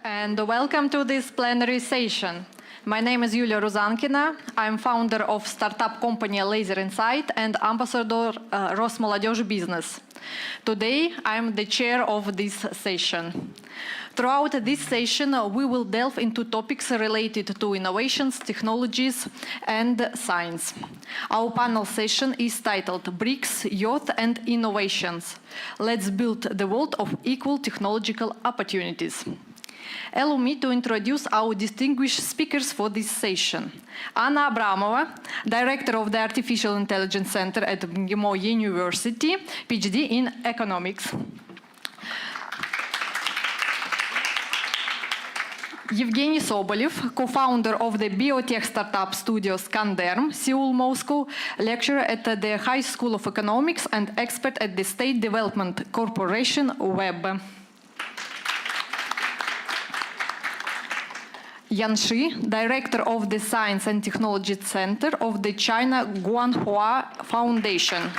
And welcome to this plenary session. My name is Yulia Ruzankina. I'm founder of startup company Laser Insight and ambassador Rosmolodezh Business. Today, I'm the chair of this session. Throughout this session, we will delve into topics related to innovations, technologies, and science. Our panel session is titled BRICS Youth and Innovations. Let's build the world of equal technological opportunities. Allow me to introduce our distinguished speakers for this session. Anna Abramova, Director of the Artificial Intelligence Center at MGIMO University, PhD in Economics. Evgeny Sobolev, co-founder of the biotech startup studio Scanderm, Seoul, Moscow, lecturer at the High School of Economics and expert at the State Development Corporation, WEB. Yan Shi, Director of the Science and Technology Center of the China Guanhua Foundation.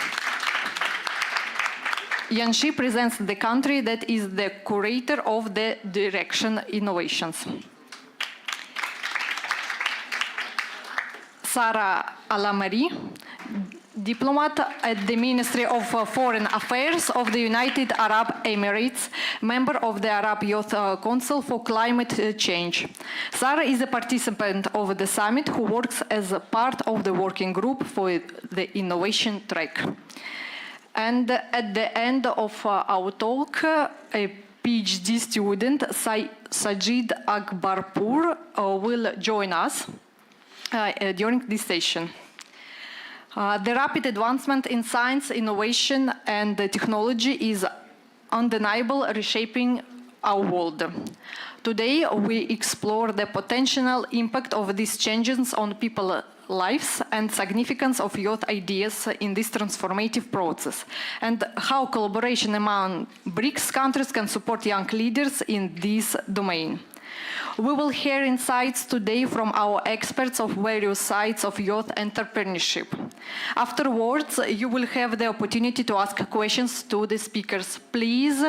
Yan Shi presents the country that is the curator of the Direction Innovations. Sara Alamari, diplomat at the Ministry of Foreign Affairs of the United Arab Emirates, member of the Arab Youth Council for Climate Change. Sara is a participant of the summit who works as a part of the working group for the innovation track. And at the end of our talk, a PhD student, Sajid Akbarpur, will join us during this session. The rapid advancement in science, innovation, and technology is undeniable, reshaping our world. Today, we explore the potential impact of these changes on people's lives and significance of youth ideas in this transformative process, and how collaboration among BRICS countries can support young leaders in this domain. We will hear insights today from our experts of various sides of youth entrepreneurship. Afterwards, you will have the opportunity to ask questions to the speakers. Please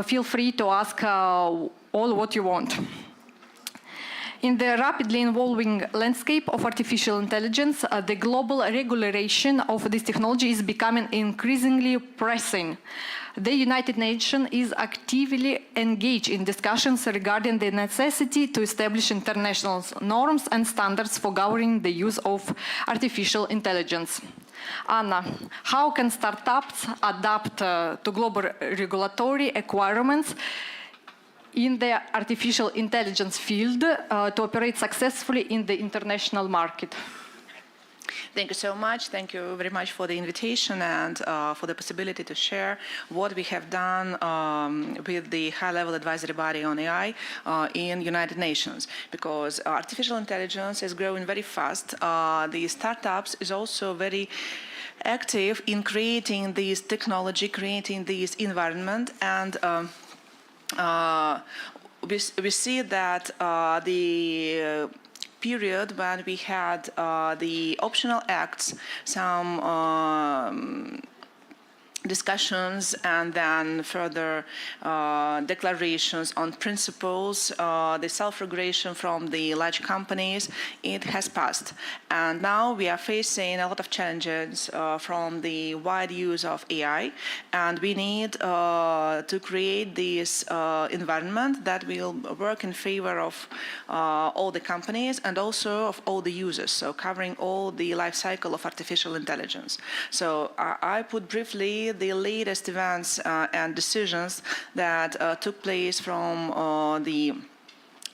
feel free to ask all what you want. In the rapidly evolving landscape of artificial intelligence, the global regulation of this technology is becoming increasingly pressing. The United Nations is actively engaged in discussions regarding the necessity to establish international norms and standards for governing the use of artificial intelligence. Anna, how can startups adapt to global regulatory requirements in the artificial intelligence field to operate successfully in the international market? Thank you so much. Thank you very much for the invitation and for the possibility to share what we have done with the high-level advisory body on AI in United Nations. Because artificial intelligence is growing very fast. The startups is also very active in creating this technology, creating this environment, and we see that the period when we had the optional acts, some discussions, and then further declarations on principles, the self-regulation from the large companies, it has passed. And now we are facing a lot of challenges from the wide use of AI, and we need to create this environment that will work in favor of all the companies and also of all the users, so covering all the life cycle of artificial intelligence. So I put briefly the latest events and decisions that took place from the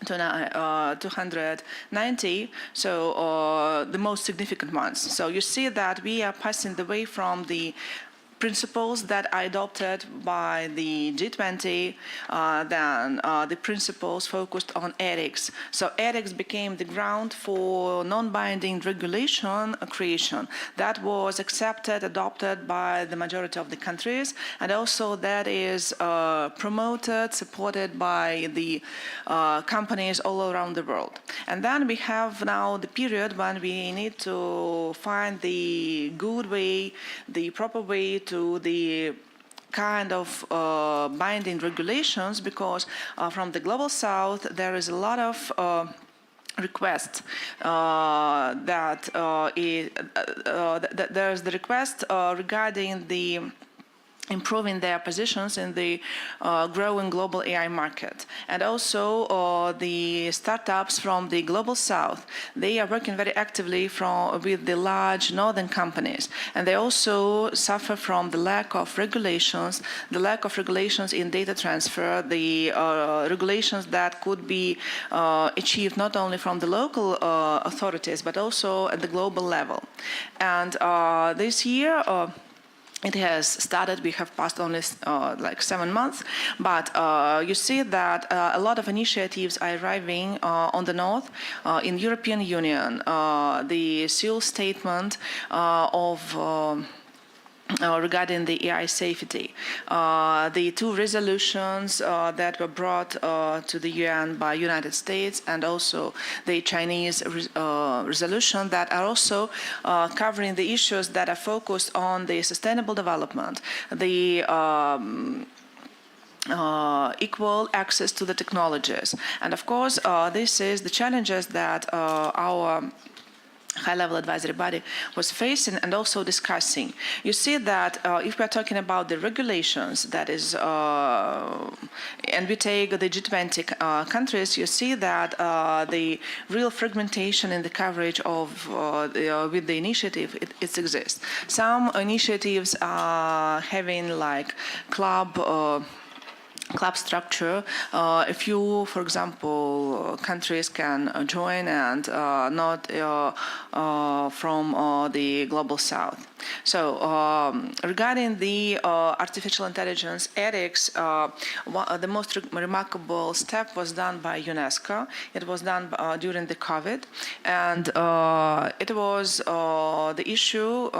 290, so the most significant ones. So you see that we are passing the way from the principles that are adopted by the G20, then the principles focused on ethics. So ethics became the ground for non-binding regulation creation. That was accepted, adopted by the majority of the countries, and also that is promoted, supported by the companies all around the world. And then we have now the period when we need to find the good way, the proper way to the kind of binding regulations, because from the global south there is a lot of request there's the request regarding the improving their positions in the growing global AI market. And also the startups from the global south, they are working very actively with the large northern companies. And they also suffer from the lack of regulations in data transfer, the regulations that could be achieved not only from the local authorities, but also at the global level. And this year, it has started. We have passed only like 7 months, but you see that a lot of initiatives are arriving on the north. In European Union, the Seoul statement regarding the AI safety, the 2 resolutions that were brought to the UN by United States, and also the Chinese resolution that are also covering the issues that are focused on the sustainable development, the equal access to the technologies. And of course, this is the challenges that our high-level advisory body was facing and also discussing. You see that if we are talking about the regulations, that is, and we take the G20 countries, you see that the real fragmentation in the coverage of with the initiative, it exists. Some initiatives are having like club structure. A few, for example, countries can join and not from the global south. So regarding the artificial intelligence ethics, the most remarkable step was done by UNESCO. It was done during the COVID, and it was the issue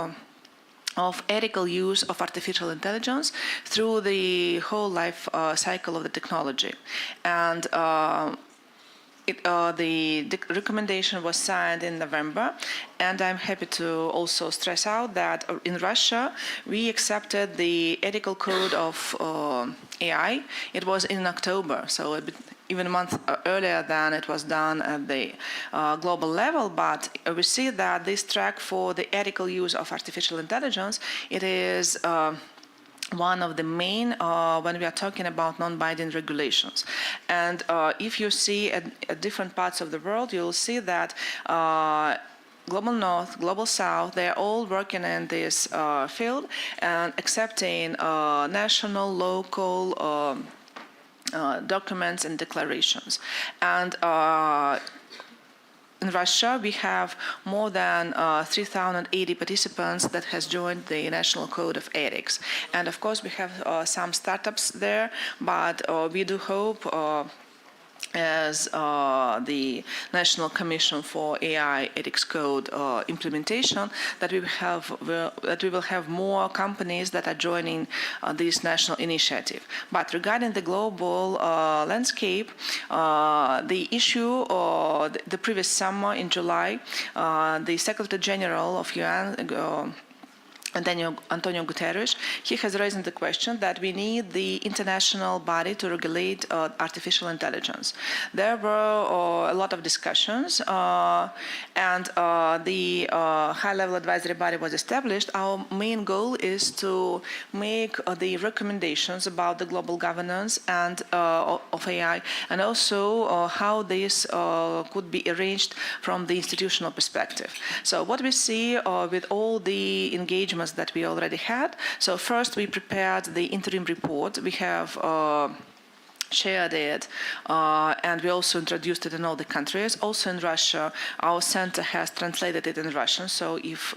of ethical use of artificial intelligence through the whole life cycle of the technology. And the recommendation was signed in November, and I'm happy to also stress out that in Russia we accepted the ethical code of AI. It was in October, so a bit, even a month earlier than it was done at the global level, but we see that this track for the ethical use of artificial intelligence, it is one of the main when we are talking about non-binding regulations. And if you see at different parts of the world, you'll see that Global North, Global South, they're all working in this field and accepting national, local documents and declarations. And in Russia, we have more than 3,080 participants that has joined the National Code of Ethics. And of course, we have some startups there, but we do hope as the National Commission for AI Ethics Code implementation, that we will have more companies that are joining this national initiative. But regarding the global landscape, the issue, the previous summer in July, the Secretary General of UN, Antonio Guterres, he has raised the question that we need the international body to regulate artificial intelligence. There were a lot of discussions, and the high-level advisory body was established. Our main goal is to make the recommendations about the global governance and of AI, and also how this could be arranged from the institutional perspective. So what we see with all the engagements that we already had. So first we prepared the interim report. We have shared it, and we also introduced it in all the countries. Also in Russia, our center has translated it in Russian. So if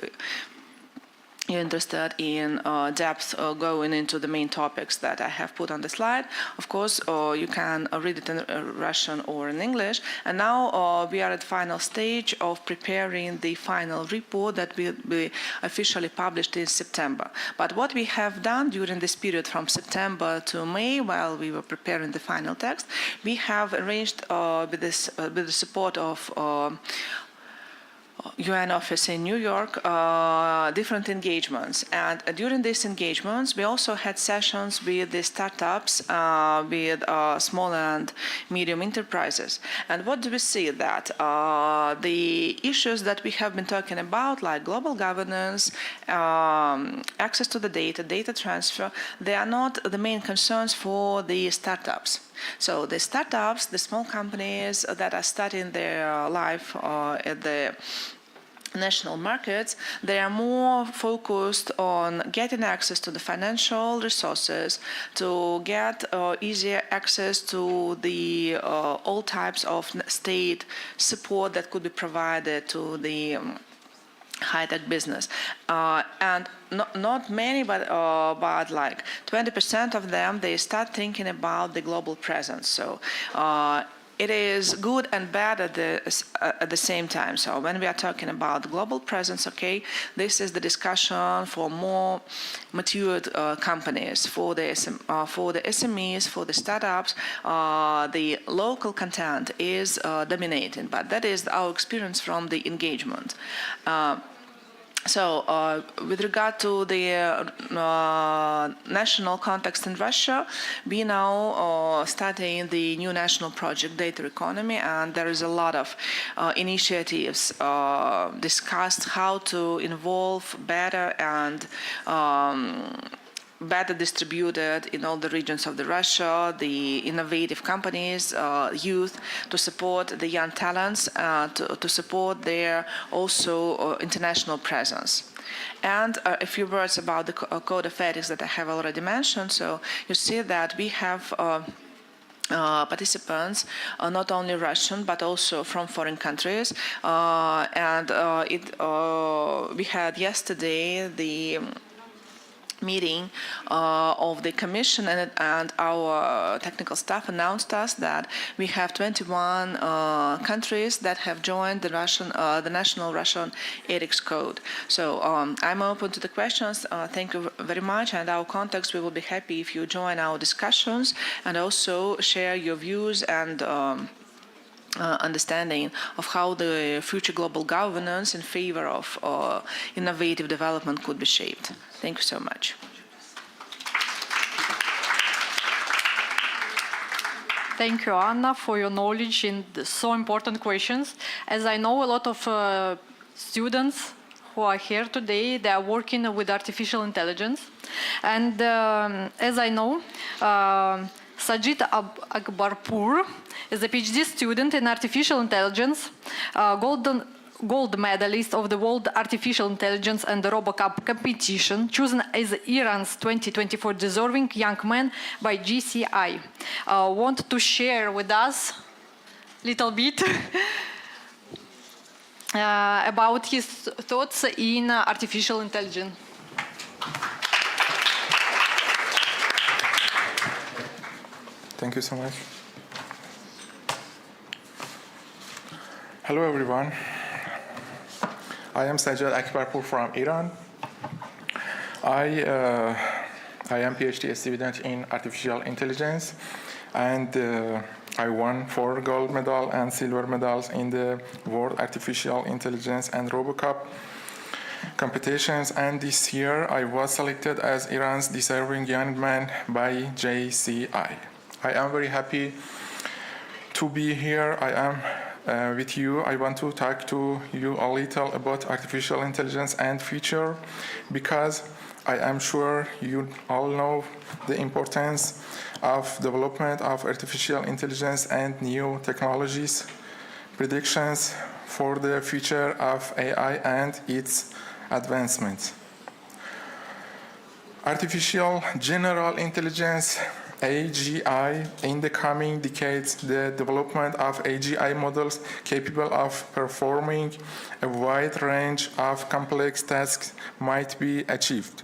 you're interested in depth going into the main topics that I have put on the slide, of course, you can read it in Russian or in English. And now we are at the final stage of preparing the final report that will be officially published in September. But what we have done during this period from September to May, while we were preparing the final text, we have arranged with the support of UN office in New York, different engagements. And during these engagements, we also had sessions with the startups, with small and medium enterprises. And what do we see? That the issues that we have been talking about, like global governance, access to the data transfer, they are not the main concerns for the startups. So the startups, the small companies that are starting their life at the national markets, they are more focused on getting access to the financial resources, to get easier access to the all types of state support that could be provided to the high-tech business, and not many, but like 20% of them, they start thinking about the global presence. So it is good and bad at the same time. So when we are talking about global presence, okay, this is the discussion for more matured companies, for the SMEs, for the startups. The local content is dominating, but that is our experience from the engagement. So with regard to the national context in Russia, we now studying the new national project, data economy, and there is a lot of initiatives discussed how to involve better and better distributed in all the regions of the Russia, the innovative companies, youth, to support the young talents, to support their also international presence. And a few words about the code of ethics that I have already mentioned. So you see that we have participants, not only Russian, but also from foreign countries. We had yesterday the meeting of the Commission, and our technical staff announced us that we have 21 countries that have joined the National Russian Ethics Code. So I'm open to the questions. Thank you very much, and our contacts, we will be happy if you join our discussions and also share your views and understanding of how the future global governance in favor of innovative development could be shaped. Thank you so much. Thank you, Anna, for your knowledge in so important questions. As I know, a lot of students who are here today, they are working with artificial intelligence. And as I know, Sajid Akbarpur is a PhD student in artificial intelligence, gold medalist of the World Artificial Intelligence and the RoboCup competition, chosen as Iran's 2024 Deserving Young Man by GCI. Want to share with us a little bit about his thoughts in artificial intelligence. Thank you so much. Hello, everyone. I am Sajid Akbarpur from Iran. I am PhD student in artificial intelligence, and I won 4 gold medals and silver medals in the World Artificial Intelligence and RoboCup competitions. And this year, I was selected as Iran's Deserving Young Man by JCI. I am very happy to be here. I am with you. I want to talk to you a little about artificial intelligence and future, because I am sure you all know the importance of development of artificial intelligence and new technologies, predictions for the future of AI and its advancements. Artificial general intelligence, AGI, in the coming decades, the development of AGI models capable of performing a wide range of complex tasks might be achieved.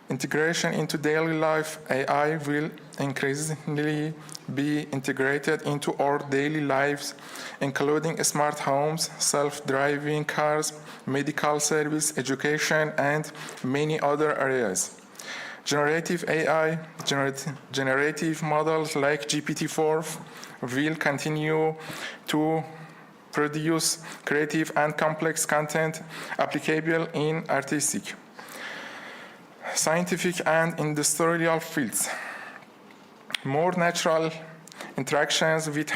Integration into daily life, AI will increasingly be integrated into our daily lives, including smart homes, self-driving cars, medical service, education, and many other areas. Generative AI, generative models like GPT-4 will continue to produce creative and complex content applicable in artistic, scientific, and industrial fields. More natural interactions with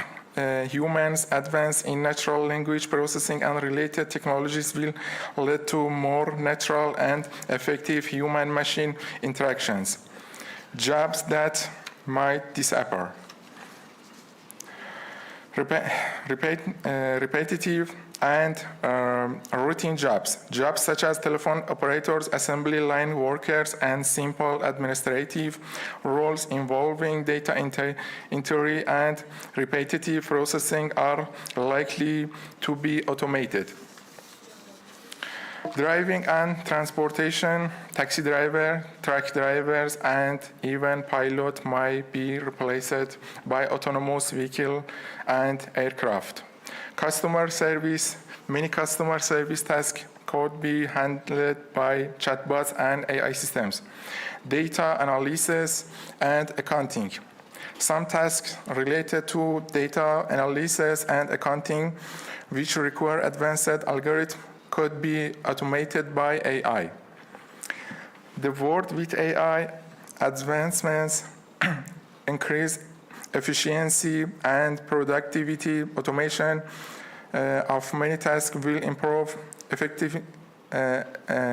humans, advance in natural language processing and related technologies will lead to more natural and effective human-machine interactions. Jobs that might disappear. Repetitive and routine jobs. Jobs such as telephone operators, assembly line workers, and simple administrative roles involving data entry and repetitive processing are likely to be automated. Driving and transportation, taxi driver, truck drivers, and even pilot might be replaced by autonomous vehicle and aircraft. Customer service, many customer service tasks could be handled by chatbots and AI systems. Data analysis and accounting. Some tasks related to data analysis and accounting, which require advanced algorithms, could be automated by AI. The world with AI advancements increase efficiency and productivity. Automation of many tasks will improve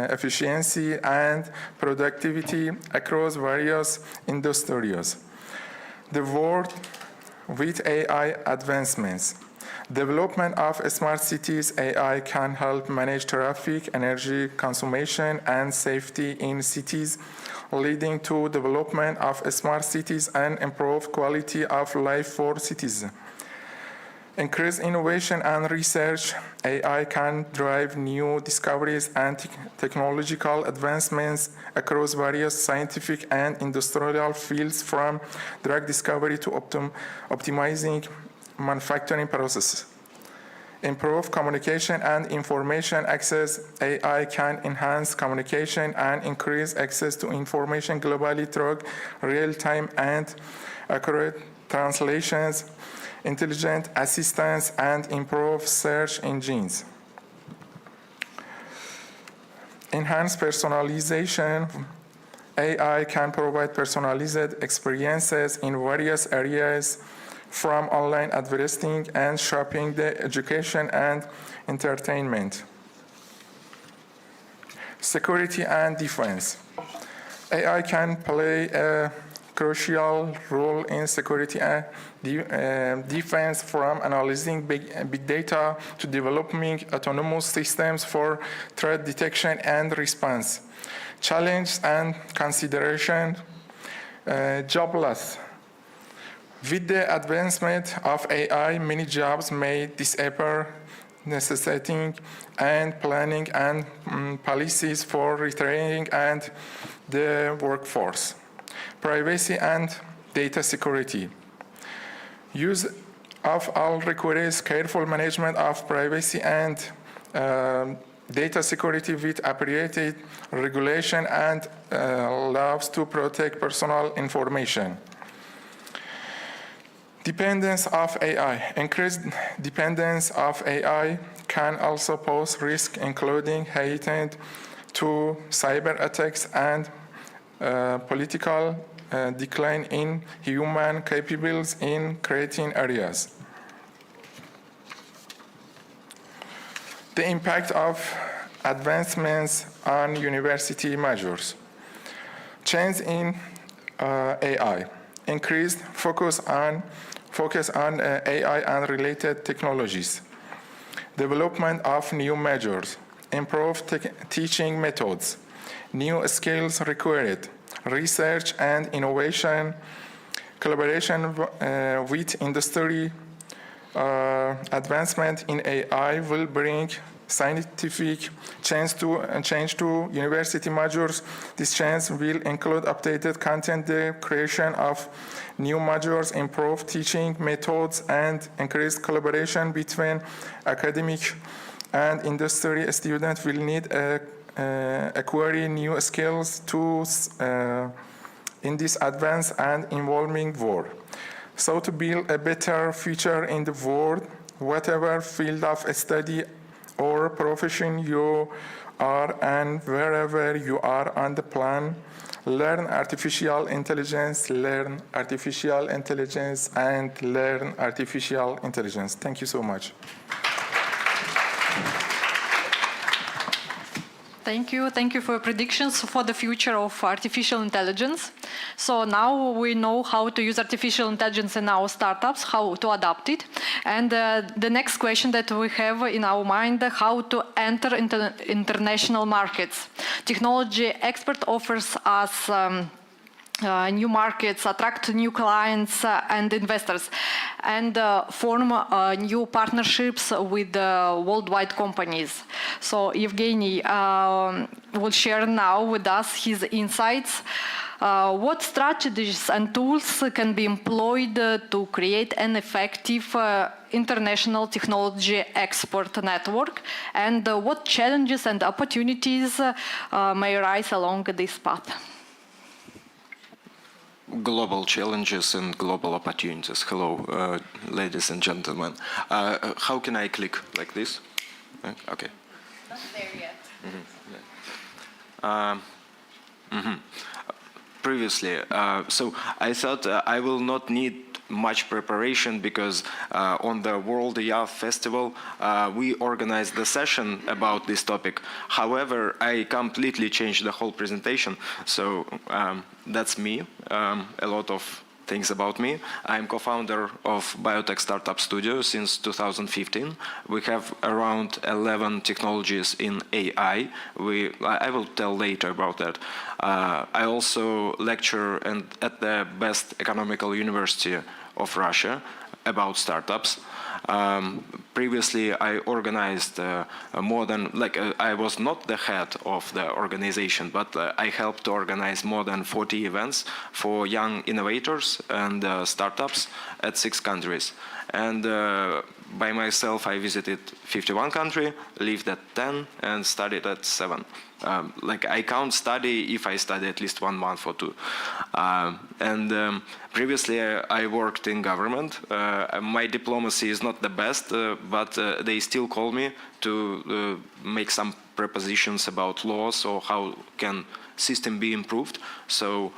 efficiency and productivity across various industries. The world with AI advancements. Development of smart cities. AI can help manage traffic, energy consumption, and safety in cities, leading to development of smart cities and improved quality of life for citizens. Increased innovation and research. AI can drive new discoveries and technological advancements across various scientific and industrial fields, from drug discovery to optimizing manufacturing processes. Improve communication and information access. AI can enhance communication and increase access to information globally through real-time and accurate translations, intelligent assistance, and improve search engines. Enhance personalization. AI can provide personalized experiences in various areas, from online advertising and shopping to education and entertainment. Security and defense. AI can play a crucial role in security and defense, from analyzing big data to developing autonomous systems for threat detection and response. Challenge and consideration. Job loss. With the advancement of AI, many jobs may disappear, necessitating and planning and policies for retraining and the workforce. Privacy and data security. Use of all requires careful management of privacy and data security with appropriate regulation and laws to protect personal information. Dependence of AI. Increased dependence of AI can also pose risk, including heightened to cyber attacks and political decline in human capabilities in creating areas. The impact of advancements on university majors. Change in AI. Increased focus on AI and related technologies. Development of new majors. Improved teaching methods. New skills required. Research and innovation. Collaboration with industry. Advancement in AI will bring scientific change to university majors. This change will include updated content, the creation of new majors, improved teaching methods, and increased collaboration between academic and industry. Students will need acquire new skills in this advanced and evolving world. So to build a better future in the world, whatever field of study or profession you are and wherever you are on the planet. Learn artificial intelligence, learn artificial intelligence, and learn artificial intelligence. Thank you so much. Thank you. Thank you for your predictions for the future of artificial intelligence. So now we know how to use artificial intelligence in our startups, how to adapt it. And the next question that we have in our mind, how to enter into international markets. Technology expert offers us new markets, attract new clients and investors, and form new partnerships with worldwide companies. So Evgeny will share now with us his insights. What strategies and tools can be employed to create an effective international technology export network, and what challenges and opportunities may arise along this path? Global challenges and global opportunities. Hello, ladies and gentlemen. How can I click like this? Okay. Not there yet. Previously, so I thought I will not need much preparation because on the World Youth Festival we organized the session about this topic. However, I completely changed the whole presentation. So that's me. A lot of things about me. I'm co-founder of biotech startup studio since 2015. We have around 11 technologies in AI. I will tell later about that. I also lecture at the best economical university of Russia about startups. Previously, I organized more than, I was not the head of the organization, but I helped to organize more than 40 events for young innovators and startups at 6 countries. And by myself, I visited 51 countries, lived at 10, and studied at 7. I can't study if I study at least 1 month or 2. Previously, I worked in government. My diplomacy is not the best, but they still call me to make some propositions about laws or how can system be improved. So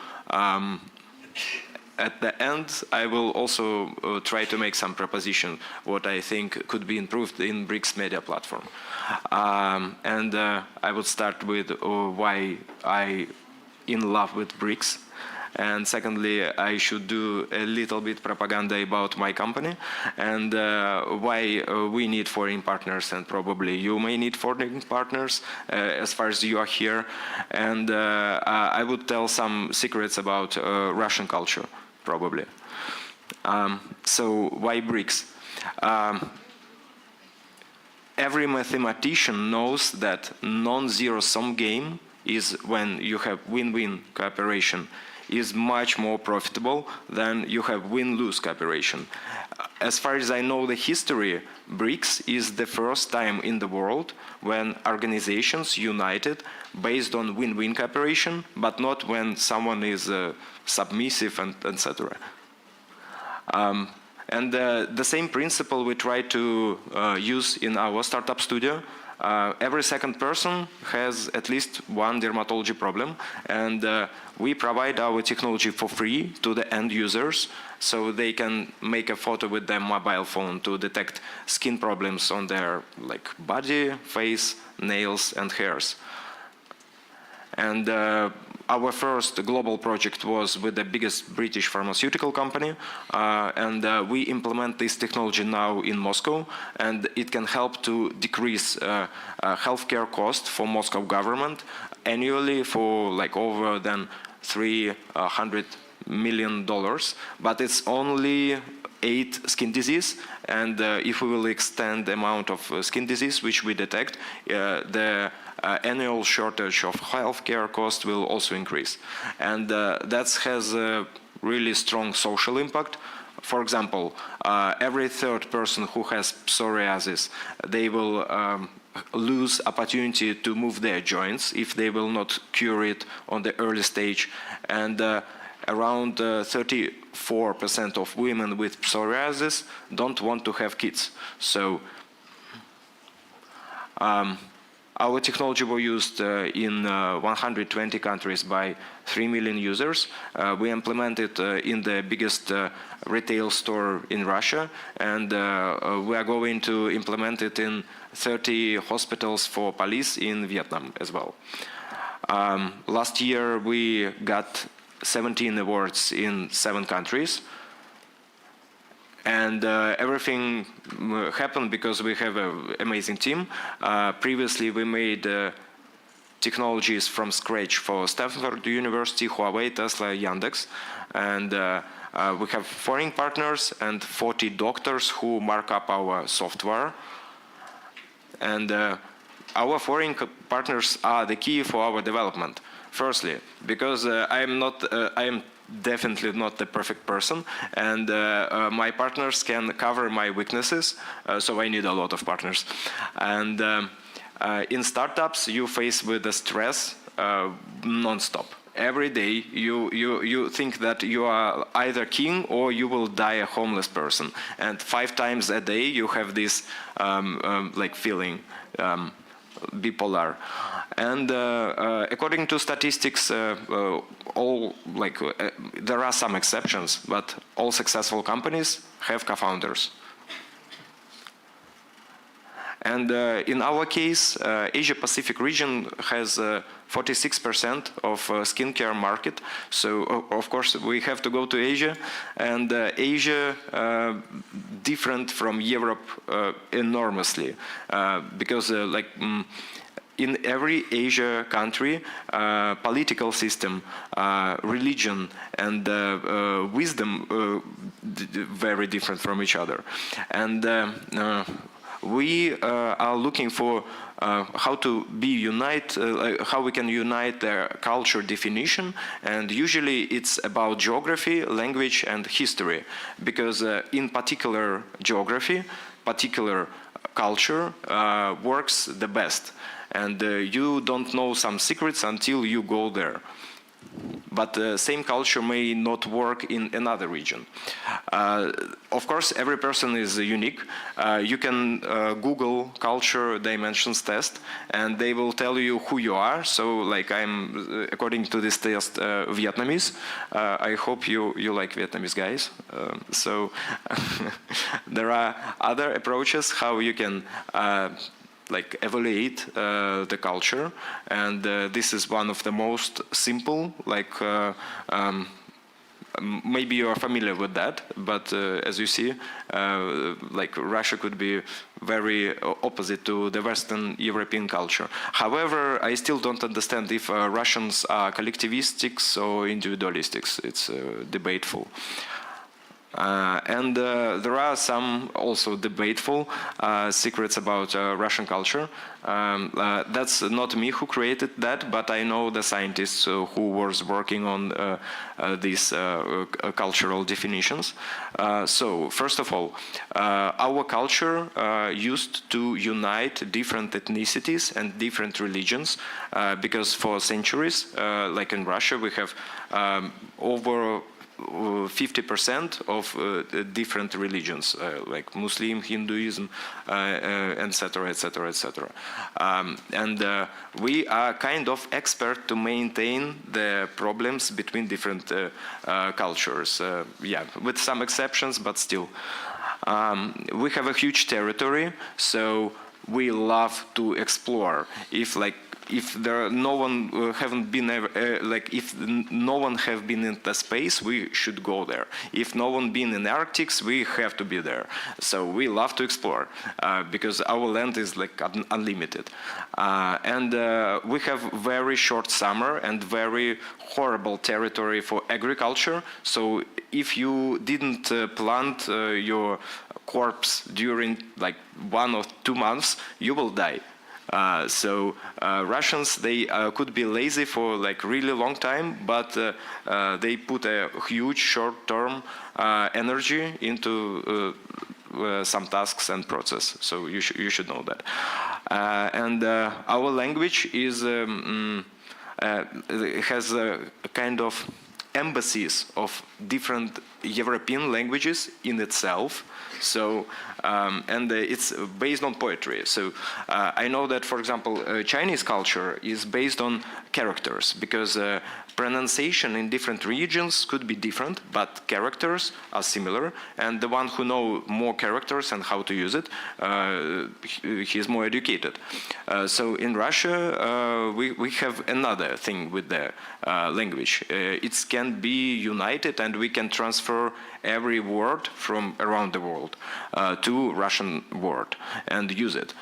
at the end, I will also try to make some proposition what I think could be improved in BRICS media platform. I would start with why I in love with BRICS. And secondly, I should do a little bit propaganda about my company and why we need foreign partners, and probably you may need foreign partners as far as you are here. And I would tell some secrets about Russian culture, probably. So why BRICS? Every mathematician knows that non-zero-sum game is when you have win-win cooperation is much more profitable than you have win-lose cooperation. As far as I know the history, BRICS is the first time in the world when organizations united based on win-win cooperation, but not when someone is submissive and etc. The same principle we try to use in our startup studio. Every second person has at least one dermatology problem, and we provide our technology for free to the end users, so they can make a photo with their mobile phone to detect skin problems on their body, face, nails, and hairs. And our first global project was with the biggest British pharmaceutical company, and we implement this technology now in Moscow, and it can help to decrease healthcare costs for Moscow government annually for over than $300 million, but it's only 8 skin disease, and if we will extend the amount of skin disease which we detect, the annual shortage of healthcare cost will also increase. And that has a really strong social impact. For example, every third person who has psoriasis, they will lose opportunity to move their joints if they will not cure it on the early stage. And around 34% of women with psoriasis don't want to have kids. So our technology was used in 120 countries by 3 million users. We implemented in the biggest retail store in Russia, and we are going to implement it in 30 hospitals for police in Vietnam as well. Last year we got 17 awards in 7 countries. And everything happened because we have an amazing team. Previously, we made technologies from scratch for Stanford University, Huawei, Tesla, Yandex. And we have foreign partners and 40 doctors who mark up our software. And our foreign partners are the key for our development. Firstly, because I am definitely not the perfect person, and my partners can cover my weaknesses, so I need a lot of partners. And in startups, you face with the stress non-stop. Every day you think that you are either king or you will die a homeless person, and 5 times a day you have this like feeling. Bipolar. And according to statistics, there are some exceptions, but all successful companies have co-founders. And in our case, Asia-Pacific region has 46% of skincare market. So of course we have to go to Asia, and Asia different from Europe enormously because in every Asia country, political system, religion, and wisdom very different from each other. And we are looking for how to how we can unite their culture definition, and usually it's about geography, language, and history, because in particular geography, particular culture works the best, and you don't know some secrets until you go there. But the same culture may not work in another region. Of course, every person is unique. You can Google culture dimensions test, and they will tell you who you are. So, like I'm, according to this test, Vietnamese. I hope you like Vietnamese guys. So there are other approaches how you can evaluate the culture, and this is one of the most simple, maybe you are familiar with that, but as you see, Russia could be very opposite to the Western European culture. However, I still don't understand if Russians are collectivistics or individualistics. It's debateful. And there are some also debateful secrets about Russian culture. That's not me who created that, but I know the scientists who was working on these cultural definitions. So, first of all, our culture used to unite different ethnicities and different religions, because for centuries, like in Russia, we have over 50% of different religions, like Muslim, Hinduism, etc., etc., etc. And we are kind of expert to maintain the problems between different cultures. Yeah, with some exceptions, but still. We have a huge territory, so we love to explore. If no one haven't been if no one have been in the space, we should go there. If no one been in Arctic, we have to be there. So we love to explore because our land is unlimited, and we have very short summer and very horrible territory for agriculture. So if you didn't plant your crops during 1 or 2 months, you will die. So Russians, they could be lazy for really long time, but they put a huge short-term energy into some tasks and process. So you should know that. And our language is has a kind of embassies of different European languages in itself. So, and it's based on poetry. So I know that, for example, Chinese culture is based on characters, because pronunciation in different regions could be different, but characters are similar. And the one who know more characters and how to use it, he is more educated. So in Russia, we have another thing with the language. It can be united, and we can transfer every word from around the world to Russian word and use it.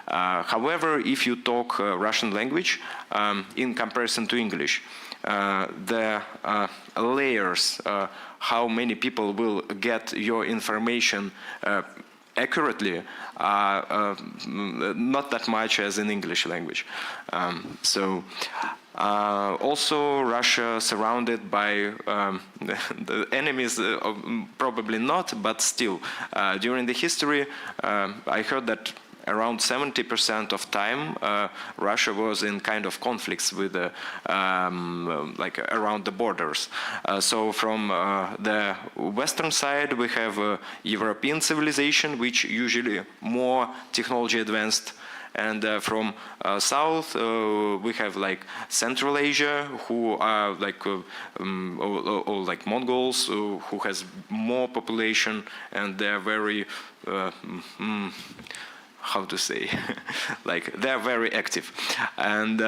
However, if you talk Russian language in comparison to English, the layers, how many people will get your information accurately, not that much as in English language. Also, Russia surrounded by the enemies, probably not, but still. During the history, I heard that around 70% of time, Russia was in kind of conflicts with like around the borders. So from the western side, we have European civilization, which usually more technology advanced. And from south, we have like Central Asia, who are like or like Mongols, who has more population, and they're very how to say, like they're very active. And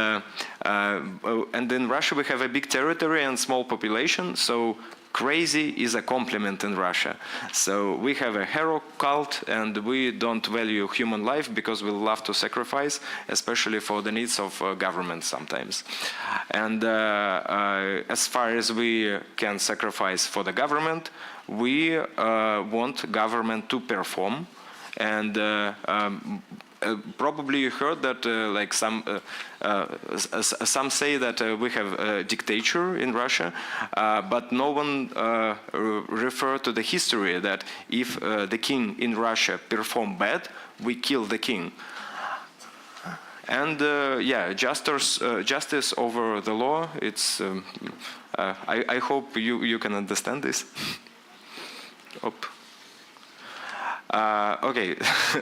in Russia we have a big territory and small population, so crazy is a compliment in Russia. So we have a hero cult, and we don't value human life because we love to sacrifice, especially for the needs of government sometimes. And as far as we can sacrifice for the government, we want government to perform. And probably you heard that like some say that we have a dictator in Russia, but no one refer to the history that if the king in Russia perform bad, we kill the king. And yeah, justice over the law. It's I hope you can understand this. Okay,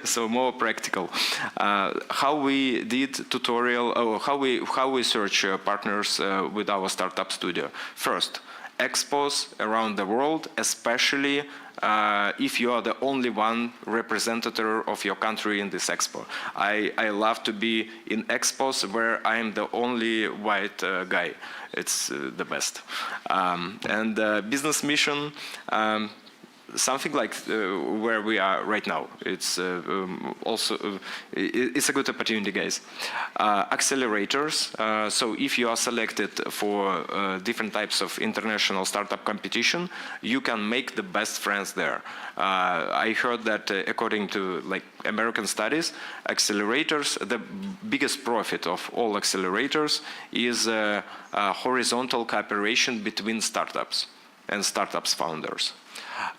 so more practical. How we did tutorial, or how we search partners with our startup studio. First, expos around the world, especially if you are the only one representative of your country in this expo. I love to be in expos where I am the only white guy. It's the best. And business mission. Something like where we are right now. It's also it's a good opportunity, guys. Accelerators. So if you are selected for different types of international startup competition, you can make the best friends there. I heard that according to like American studies, accelerators, the biggest profit of all accelerators is horizontal cooperation between startups and startups founders.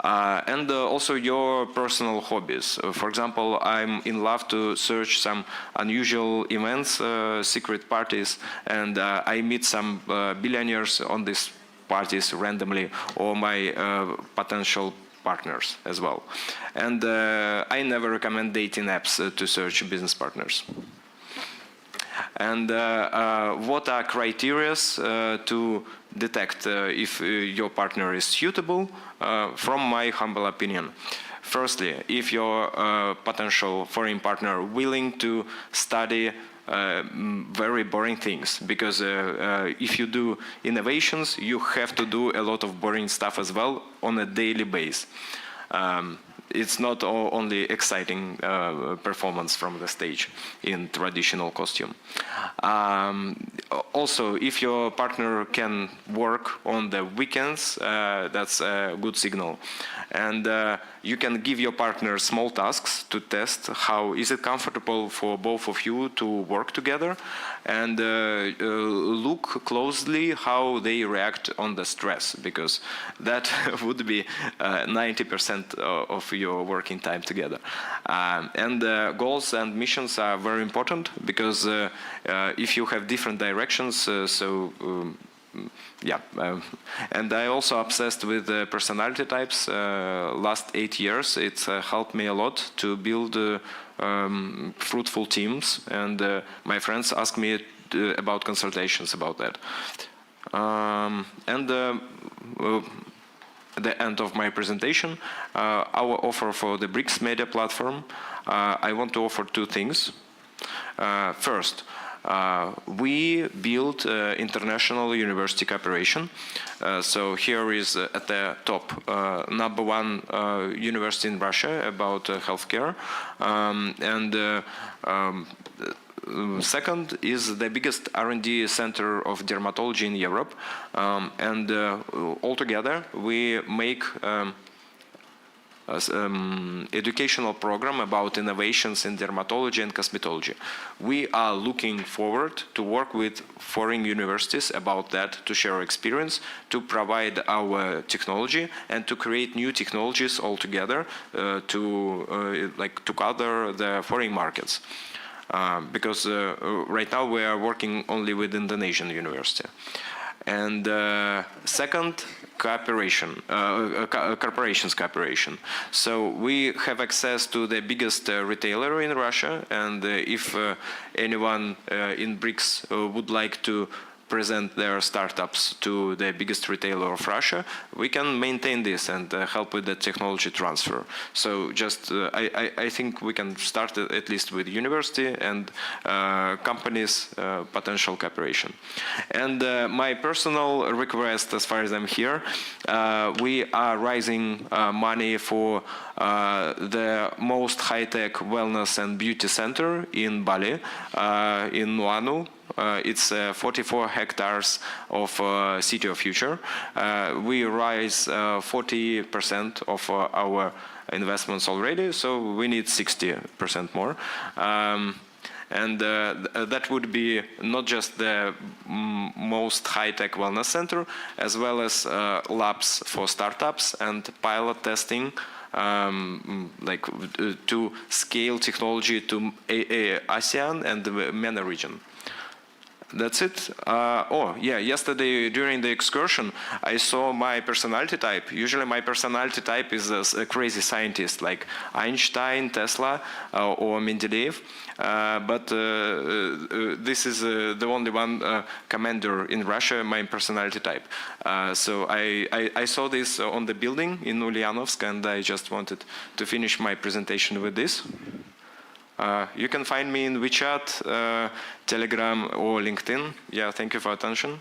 And also your personal hobbies. For example, I'm in love to search some unusual events, secret parties, and I meet some billionaires on these parties randomly, or my potential partners as well. And I never recommend dating apps to search business partners. And what are criteria to detect if your partner is suitable? From my humble opinion. Firstly, if your potential foreign partner willing to study very boring things, because if you do innovations, you have to do a lot of boring stuff as well on a daily basis. It's not only exciting performance from the stage in traditional costume. Also, if your partner can work on the weekends, that's a good signal. And you can give your partner small tasks to test how is it comfortable for both of you to work together, and look closely how they react on the stress, because that would be 90% of your working time together. And goals and missions are very important because if you have different directions, and I also obsessed with personality types. Last 8 years, it's helped me a lot to build fruitful teams, and my friends ask me about consultations about that. At the end of my presentation, our offer for the BRICS media platform, I want to offer two things. First, we built international university cooperation. So here is at the top #1 university in Russia about healthcare, second is the biggest R&D center of dermatology in Europe, and altogether we make educational program about innovations in dermatology and cosmetology. We are looking forward to work with foreign universities about that, to share experience, to provide our technology, and to create new technologies altogether to cover the foreign markets. Because right now we are working only with Indonesian university. And second, corporations cooperation. So we have access to the biggest retailer in Russia, and if anyone in BRICS would like to present their startups to the biggest retailer of Russia, we can maintain this and help with the technology transfer. So just, I think we can start at least with university and companies, potential cooperation. And my personal request, as far as I'm here, we are raising money for the most high-tech wellness and beauty center in Bali, in Nuanu. It's 44 hectares of city of future. We raise 40% of our investments already, so we need 60% more. And that would be not just the most high-tech wellness center, as well as labs for startups and pilot testing, to scale technology to ASEAN and the MENA region. That's it. Yesterday during the excursion, I saw my personality type. Usually my personality type is a crazy scientist like Einstein, Tesla, or Mendeleev. But this is the only one commander in Russia, my personality type. So I saw this on the building in Ulyanovsk, and I just wanted to finish my presentation with this. You can find me in WeChat, Telegram, or LinkedIn. Yeah, thank you for attention.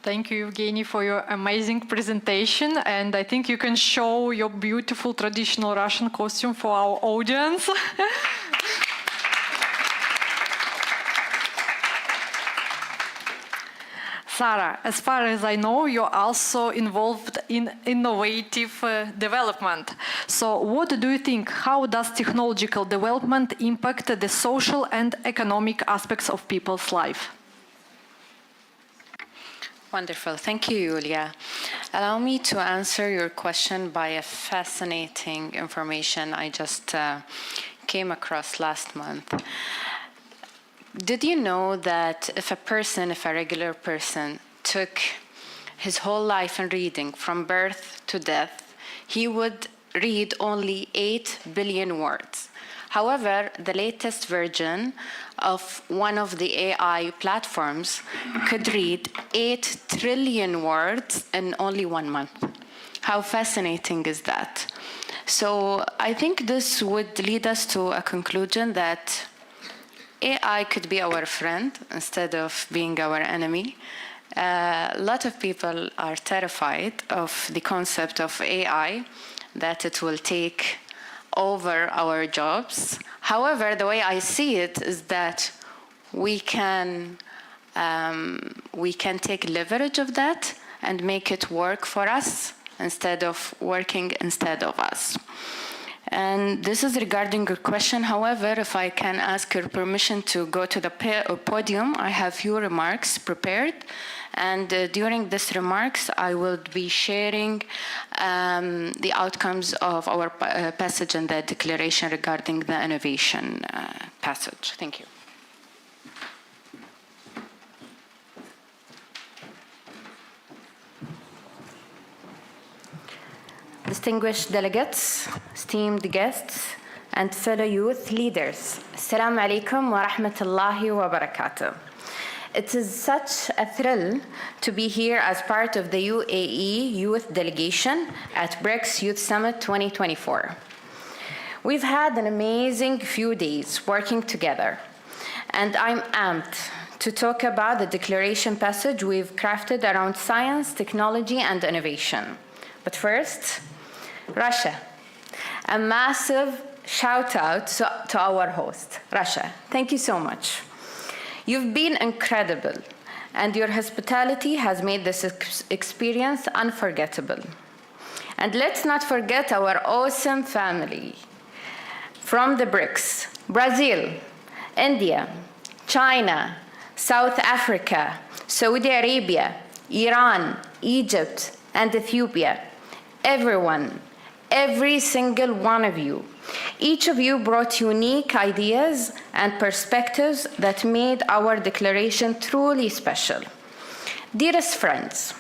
Thank you, Evgeny, for your amazing presentation. And I think you can show your beautiful traditional Russian costume for our audience. Sarah, as far as I know, you're also involved in innovative development. So what do you think? How does technological development impact the social and economic aspects of people's life? Wonderful. Thank you, Yulia. Allow me to answer your question by a fascinating information I just came across last month. Did you know that if a regular person took his whole life in reading from birth to death, he would read only 8 billion words? However, the latest version of one of the AI platforms could read 8 trillion words in only 1 month. How fascinating is that? So I think this would lead us to a conclusion that AI could be our friend instead of being our enemy. A lot of people are terrified of the concept of AI, that it will take over our jobs. However, the way I see it is that we can take leverage of that and make it work for us instead of working instead of us. And this is regarding your question. However, if I can ask your permission to go to the podium, I have few remarks prepared, And during these remarks, I will be sharing the outcomes of our passage in the declaration regarding the innovation passage. Thank you. Distinguished delegates, esteemed guests, and fellow youth leaders, Assalamu alaikum wa rahmatullahi wa barakatuh. It is such a thrill to be here as part of the UAE youth delegation at BRICS Youth Summit 2024. We've had an amazing few days working together, and I'm amped to talk about the declaration passage we've crafted around science, technology, and innovation. But first, Russia. A massive shout out to our host, Russia. Thank you so much. You've been incredible, and your hospitality has made this experience unforgettable. And let's not forget our awesome family from the BRICS: Brazil, India, China, South Africa, Saudi Arabia, Iran, Egypt, and Ethiopia. Everyone, every single one of you. Each of you brought unique ideas and perspectives that made our declaration truly special. Dearest friends,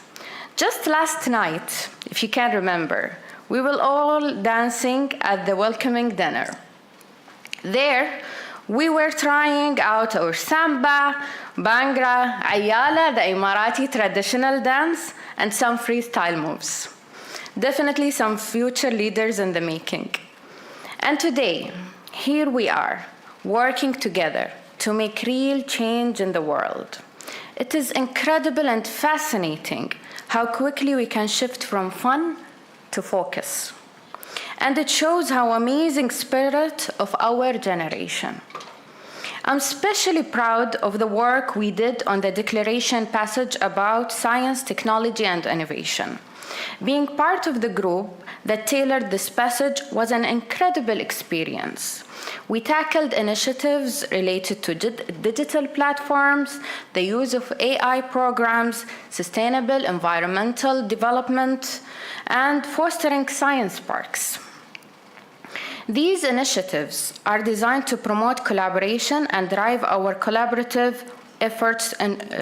just last night, if you can remember, we were all dancing at the welcoming dinner. There, we were trying out our samba, bhangra, ayala, the Emirati traditional dance, and some freestyle moves. Definitely some future leaders in the making. And today, here we are, working together to make real change in the world. It is incredible and fascinating how quickly we can shift from fun to focus. And it shows how amazing spirit of our generation. I'm especially proud of the work we did on the declaration passage about science, technology, and innovation. Being part of the group that tailored this passage was an incredible experience. We tackled initiatives related to digital platforms, the use of AI programs, sustainable environmental development, and fostering science parks. These initiatives are designed to promote collaboration and drive our collaborative efforts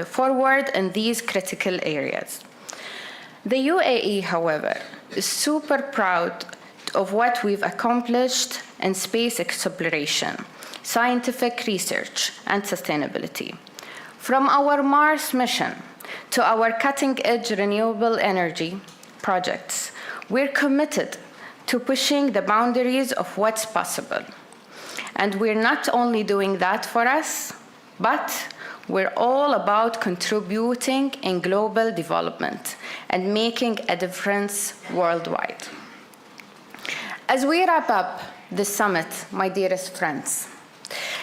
forward in these critical areas. The UAE, however, is super proud of what we've accomplished in space exploration, scientific research, and sustainability. From our Mars mission to our cutting-edge renewable energy projects, we're committed to pushing the boundaries of what's possible. And we're not only doing that for us, but we're all about contributing in global development and making a difference worldwide. As we wrap up this summit, my dearest friends,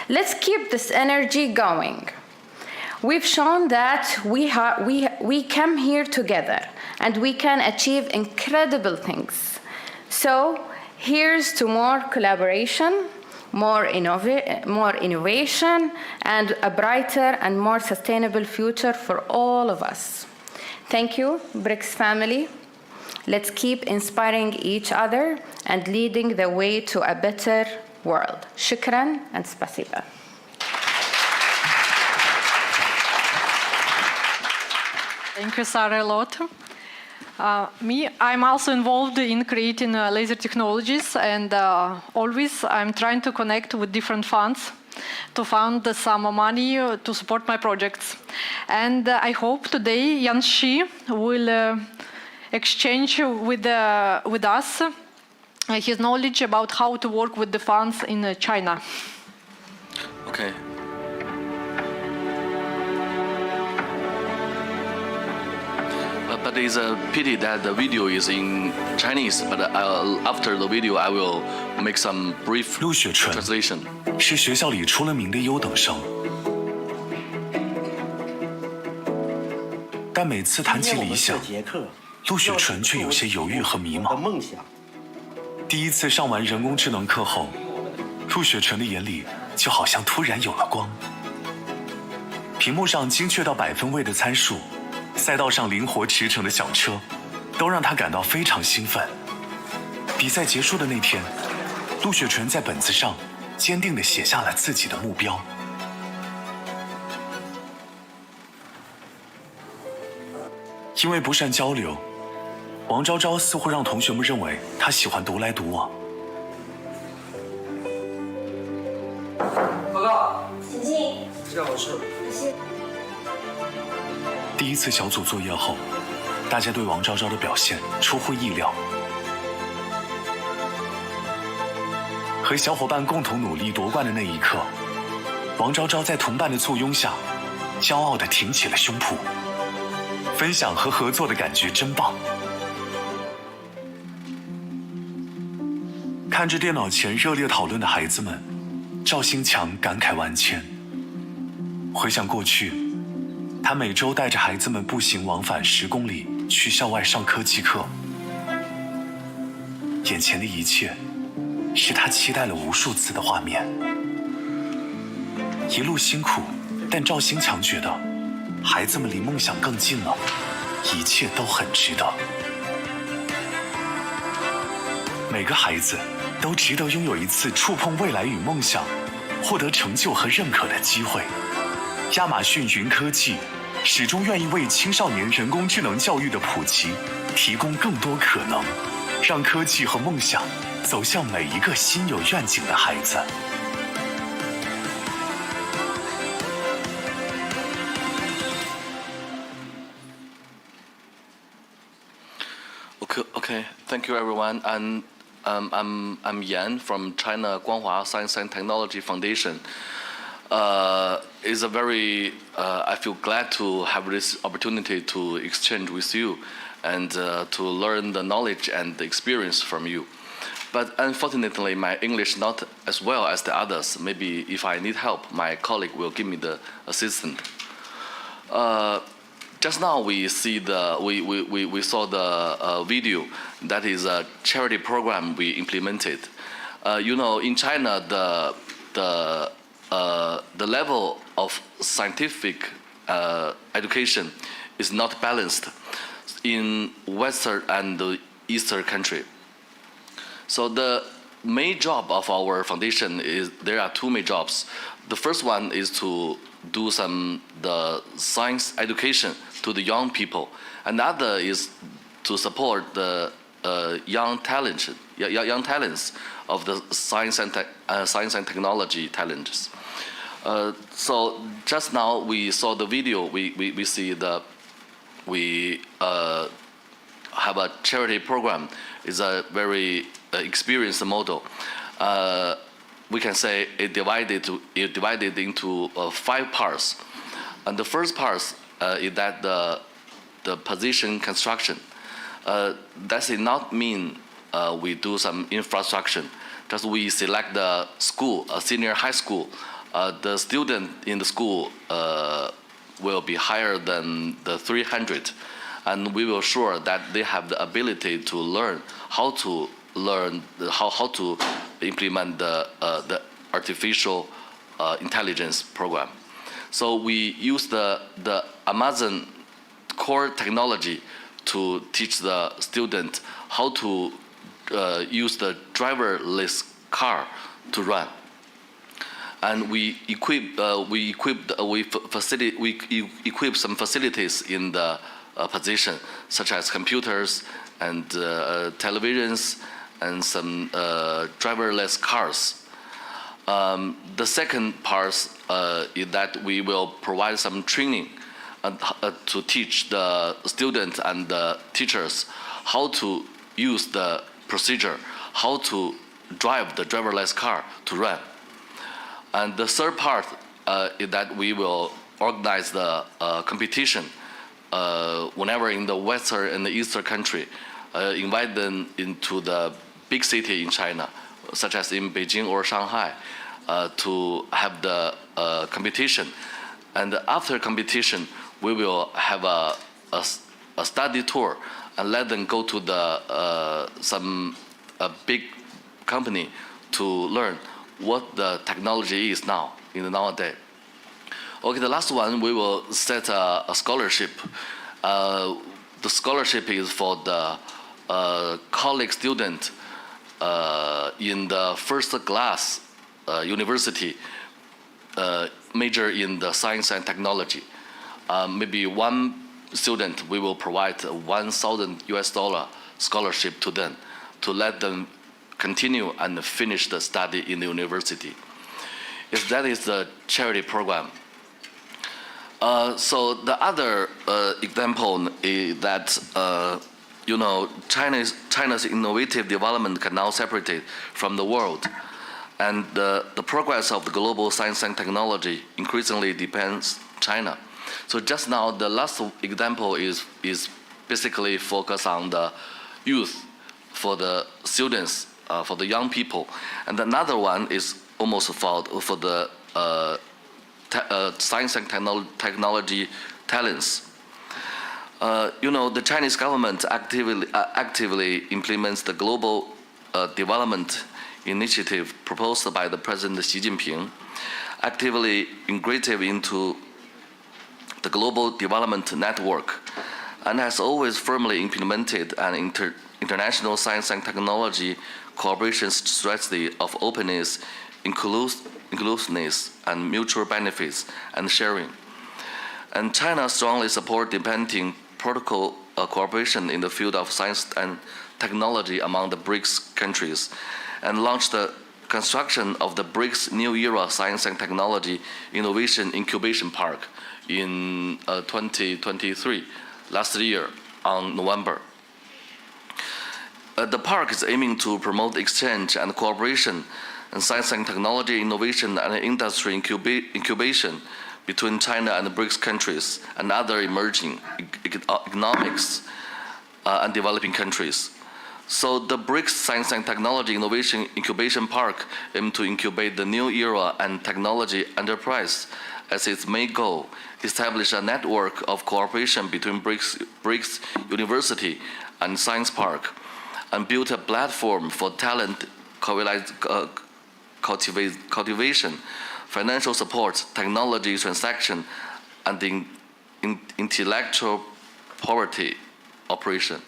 let's keep this energy going. We've shown that we come here together and we can achieve incredible things. So here's to more collaboration, more innovation, and a brighter and more sustainable future for all of us. Thank you, BRICS family. Let's keep inspiring each other and leading the way to a better world. Shukran and spasiba. Thank you, Sarah, a lot. I'm also involved in creating laser technologies, and always I'm trying to connect with different funds to fund some money to support my projects. And I hope today Yan Shi will exchange with us his knowledge about how to work with the funds in China. Okay. But it's a pity that the video is in Chinese. But after the video, I will make some brief 陆雪纯 translation. 是学校里出了名的优等生，但每次谈起理想，陆雪纯却有些犹豫和迷茫。第一次上完人工智能课后，陆雪纯的眼里就好像突然有了光。屏幕上精确到100分位的参数，赛道上灵活驰骋的小车，都让他感到非常兴奋。比赛结束的那天，陆雪纯在本子上坚定地写下了自己的目标。因为不善交流，王昭昭似乎让同学们认为他喜欢独来独往。报告，请进。知道我是。谢谢。第一次小组作业后，大家对王昭昭的表现出乎意料。和小伙伴共同努力夺冠的那一刻，王昭昭在同伴的簇拥下，骄傲地挺起了胸脯。分享和合作的感觉真棒。看着电脑前热烈讨论的孩子们，赵新强感慨万千。回想过去，他每周带着孩子们步行往返10公里去校外上科技课。眼前的一切，是他期待了无数次的画面。一路辛苦，但赵新强觉得孩子们离梦想更近了，一切都很值得。每个孩子都值得拥有一次触碰未来与梦想，获得成就和认可的机会。亚马逊云科技始终愿意为青少年人工智能教育的普及提供更多可能，让科技和梦想走向每一个心有愿景的孩子。Okay. Thank you, everyone. And I'm Yan from China Guanghua Science and Technology Foundation. It's a very I feel glad to have this opportunity to exchange with you and to learn the knowledge and the experience from you. But unfortunately, my English not as well as the others. Maybe if I need help, my colleague will give me the assistant. Just now we saw the video that is a charity program we implemented. In China the level of scientific education is not balanced in Western and the Eastern country. So the main job of our foundation is there are two main jobs. The first one is to do the science education to the young people. Another is to support the young talents of the science and technology talents. So just now we saw the video. We see we have a charity program. It's a very experienced model. We can say it divided into 5 parts. And the first part is that the position construction. That does not mean we do some infrastructure. Just we select the school, a senior high school. The student in the school will be higher than the 300, and we will sure that they have the ability to learn how to implement the artificial intelligence program. So we use the Amazon core technology to teach the student how to use the driverless car to run. And we equip some facilities in the position, such as computers and televisions and some driverless cars. The second part is that we will provide some training to teach the students and the teachers how to use the procedure, how to drive the driverless car to run. And the third part is that we will organize the competition whenever in the Western and the Eastern country, invite them into the big city in China, such as in Beijing or Shanghai, to have the competition. And after competition, we will have a study tour and let them go to some big company to learn what the technology is now in the nowadays. Okay, the last one, we will set a scholarship, The scholarship is for the college student in the first class university major in the science and technology. Maybe one student, we will provide $1,000 scholarship to them to let them continue and finish the study in the university. If that is the charity program. So the other example is that China's innovative development can now separate it from the world, and the progress of the global science and technology increasingly depends China. So just now, the last example is basically focused on the youth, for the students, for the young people, and another one is almost for the science and technology talents. The Chinese government actively implements the global development initiative proposed by the President Xi Jinping, actively integrated into the global development network, and has always firmly implemented an international science and technology cooperation strategy of openness, inclusiveness, and mutual benefits and sharing. And China strongly supports deepening protocol cooperation in the field of science and technology among the BRICS countries, and launched the construction of the BRICS New Era Science and Technology Innovation Incubation Park in 2023, last year on November. The park is aiming to promote exchange and cooperation in science and technology innovation and industry incubation between China and the BRICS countries and other emerging economics and developing countries. So the BRICS Science and Technology Innovation Incubation Park aims to incubate the new era and technology enterprise as its main goal, establish a network of cooperation between BRICS University and Science Park, and build a platform for talent cultivation, financial support, technology transaction, and intellectual property operation.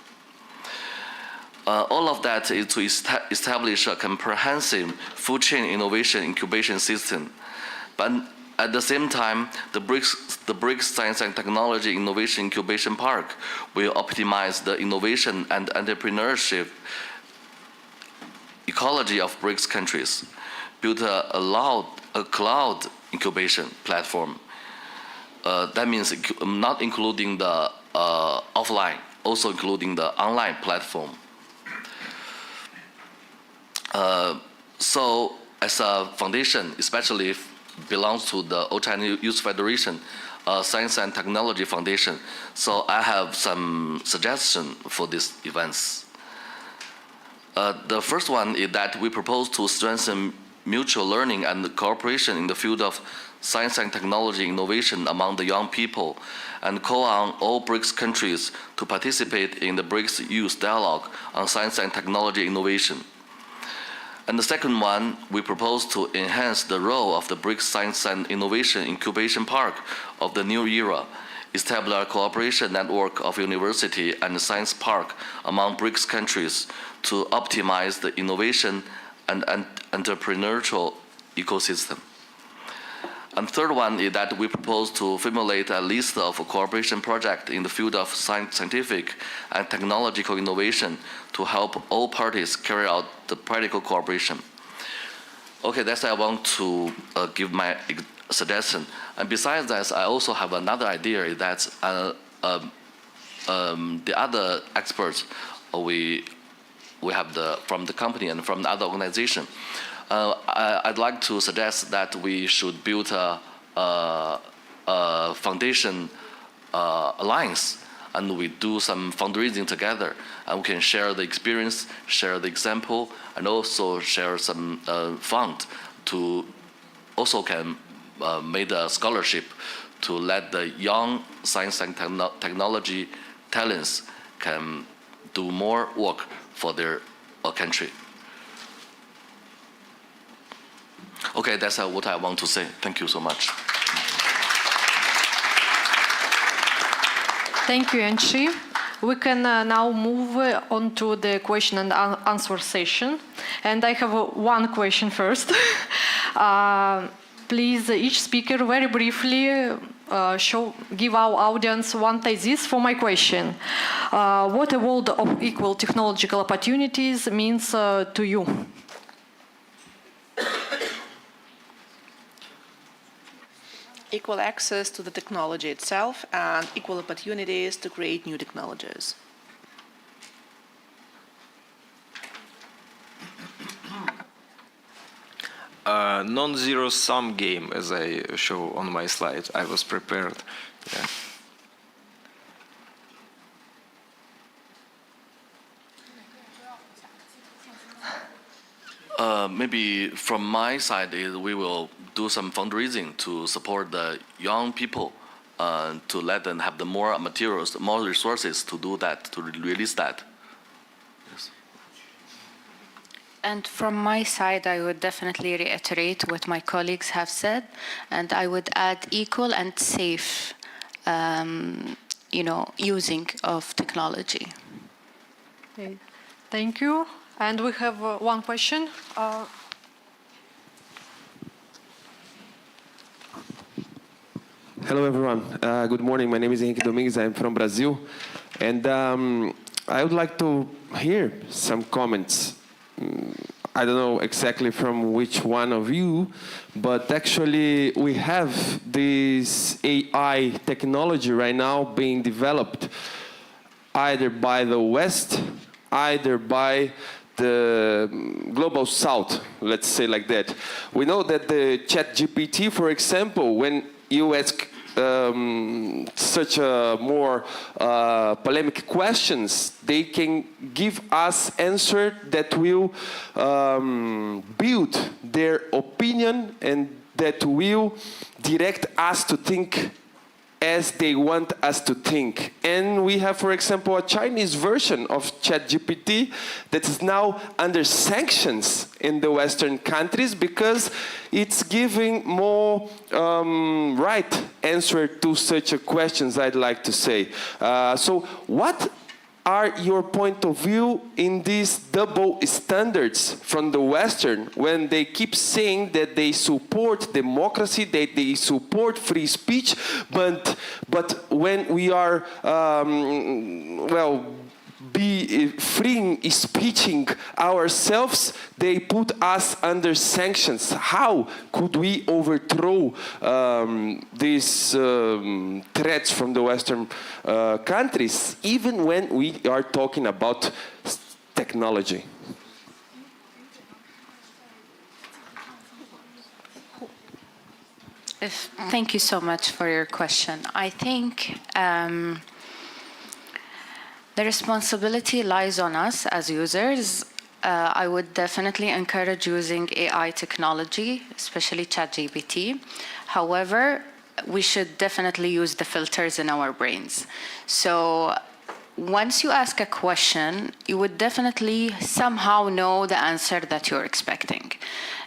All of that is to establish a comprehensive food chain innovation incubation system. But at the same time, the BRICS Science and Technology Innovation Incubation Park will optimize the innovation and entrepreneurship ecology of BRICS countries, build a cloud incubation platform. That means not including the offline, also including the online platform. So as a foundation, especially if belongs to the Old China Youth Federation Science and Technology Foundation, so I have some suggestions for these events. The first one is that we propose to strengthen mutual learning and cooperation in the field of science and technology innovation among the young people, and call on all BRICS countries to participate in the BRICS Youth Dialogue on Science and Technology Innovation. And the second one, we propose to enhance the role of the BRICS Science and Innovation Incubation Park of the New Era, establish a cooperation network of university and science park among BRICS countries to optimize the innovation and entrepreneurial ecosystem. And third one is that we propose to formulate a list of cooperation projects in the field of scientific and technological innovation to help all parties carry out the practical cooperation. Okay, that's I want to give my suggestion. And besides that, I also have another idea, is that the other experts we have from the company and from the other organization. I'd like to suggest that we should build a foundation alliance, and we do some fundraising together, and we can share the experience, share the example, and also share some fund to also can make a scholarship to let the young science and technology talents can do more work for their country. Okay, that's what I want to say. Thank you so much. Thank you, Anchi. We can now move on to the question and answer session. And I have one question first. Please, each speaker very briefly give our audience one thesis for my question. What a world of equal technological opportunities means to you? Equal access to the technology itself and equal opportunities to create new technologies. Non-zero sum game, as I show on my slide. I was prepared. Yeah. Maybe from my side is we will do some fundraising to support the young people, to let them have the more materials, more resources to do that, to release that. Yes. And from my side, I would definitely reiterate what my colleagues have said, and I would add equal and safe, using of technology. Okay. Thank you. And we have one question. Hello, everyone. Good morning. My name is Henrique Domingues. I'm from Brazil. And I would like to hear some comments. I don't know exactly from which one of you, but actually we have this AI technology right now being developed either by the West, either by the global South, let's say like that. We know that the ChatGPT, for example, when you ask such a more polemic questions, they can give us answer that will build their opinion and that will direct us to think as they want us to think. And we have, for example, a Chinese version of ChatGPT that is now under sanctions in the Western countries because it's giving more right answer to such a questions, I'd like to say. So what are your point of view in these double standards from the Western when they keep saying that they support democracy, that they support free speech, but when we are, be freeing speeching ourselves, they put us under sanctions. How could we overthrow these threats from the Western countries, even when we are talking about technology? Thank you so much for your question. I think the responsibility lies on us as users. I would definitely encourage using AI technology, especially ChatGPT. However, we should definitely use the filters in our brains. So once you ask a question, you would definitely somehow know the answer that you're expecting.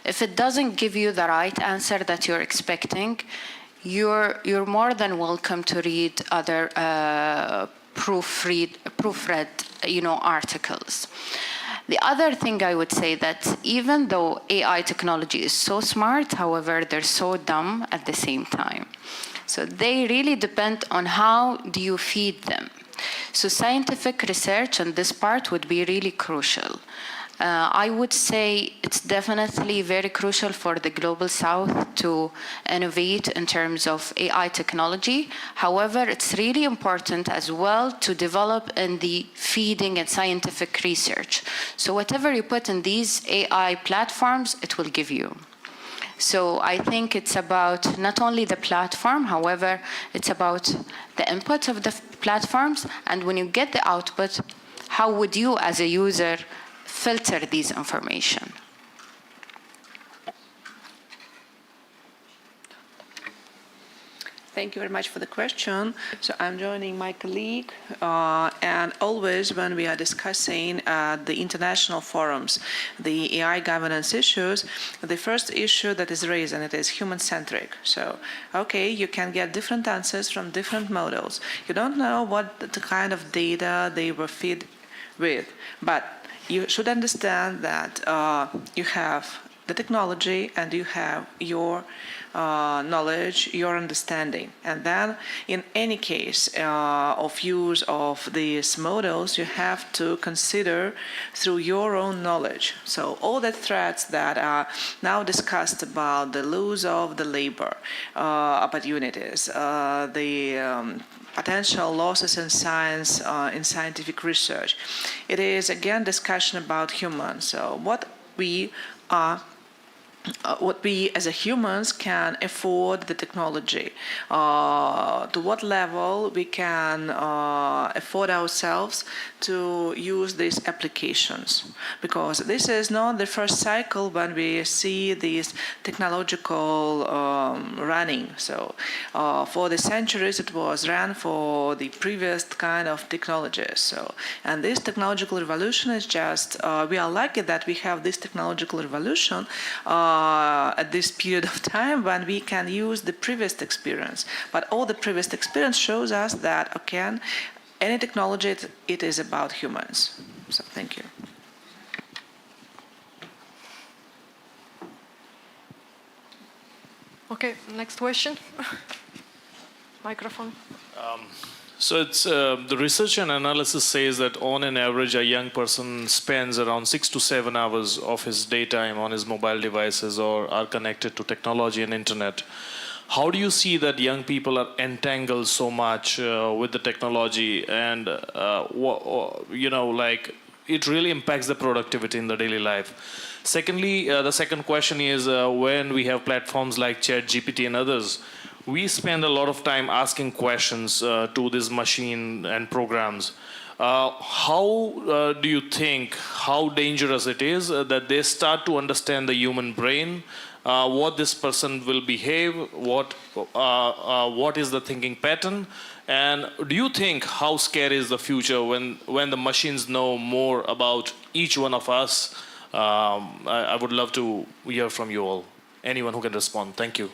If it doesn't give you the right answer that you're expecting, you're more than welcome to read other proofread articles. The other thing I would say that even though AI technology is so smart, however, they're so dumb at the same time. So they really depend on how do you feed them. So scientific research on this part would be really crucial. I would say it's definitely very crucial for the Global South to innovate in terms of AI technology. However, it's really important as well to develop in the feeding and scientific research. So whatever you put in these AI platforms, it will give you. So I think it's about not only the platform, however, it's about the input of the platforms, and when you get the output, how would you as a user filter these information? Thank you very much for the question. So I'm joining my colleague, and always when we are discussing the international forums, the AI governance issues, the first issue that is raised, and it is human-centric. So, okay, you can get different answers from different models. You don't know what the kind of data they were fed with, but you should understand that you have the technology and you have your knowledge, your understanding. And then in any case of use of these models, you have to consider through your own knowledge. So all the threats that are now discussed about the loss of the labor opportunities, the potential losses in science, in scientific research. It is again discussion about humans. So what we as a humans can afford the technology, to what level we can afford ourselves to use these applications. Because this is not the first cycle when we see these technological running. So for the centuries it was ran for the previous kind of technologies. So, and this technological revolution is just, we are lucky that we have this technological revolution at this period of time when we can use the previous experience. But all the previous experience shows us that, okay, any technology, it is about humans. So thank you. Okay, next question. Microphone. So it's the research and analysis says that on an average, a young person spends around 6 to 7 hours of his daytime on his mobile devices or are connected to technology and internet. How do you see that young people are entangled so much with the technology, and like it really impacts the productivity in the daily life? Secondly, the second question is when we have platforms like ChatGPT and others, we spend a lot of time asking questions to this machine and programs. How do you think, how dangerous it is that they start to understand the human brain, what this person will behave, what is the thinking pattern, and do you think how scary is the future when the machines know more about each one of us? I would love to hear from you all. Anyone who can respond. Thank you.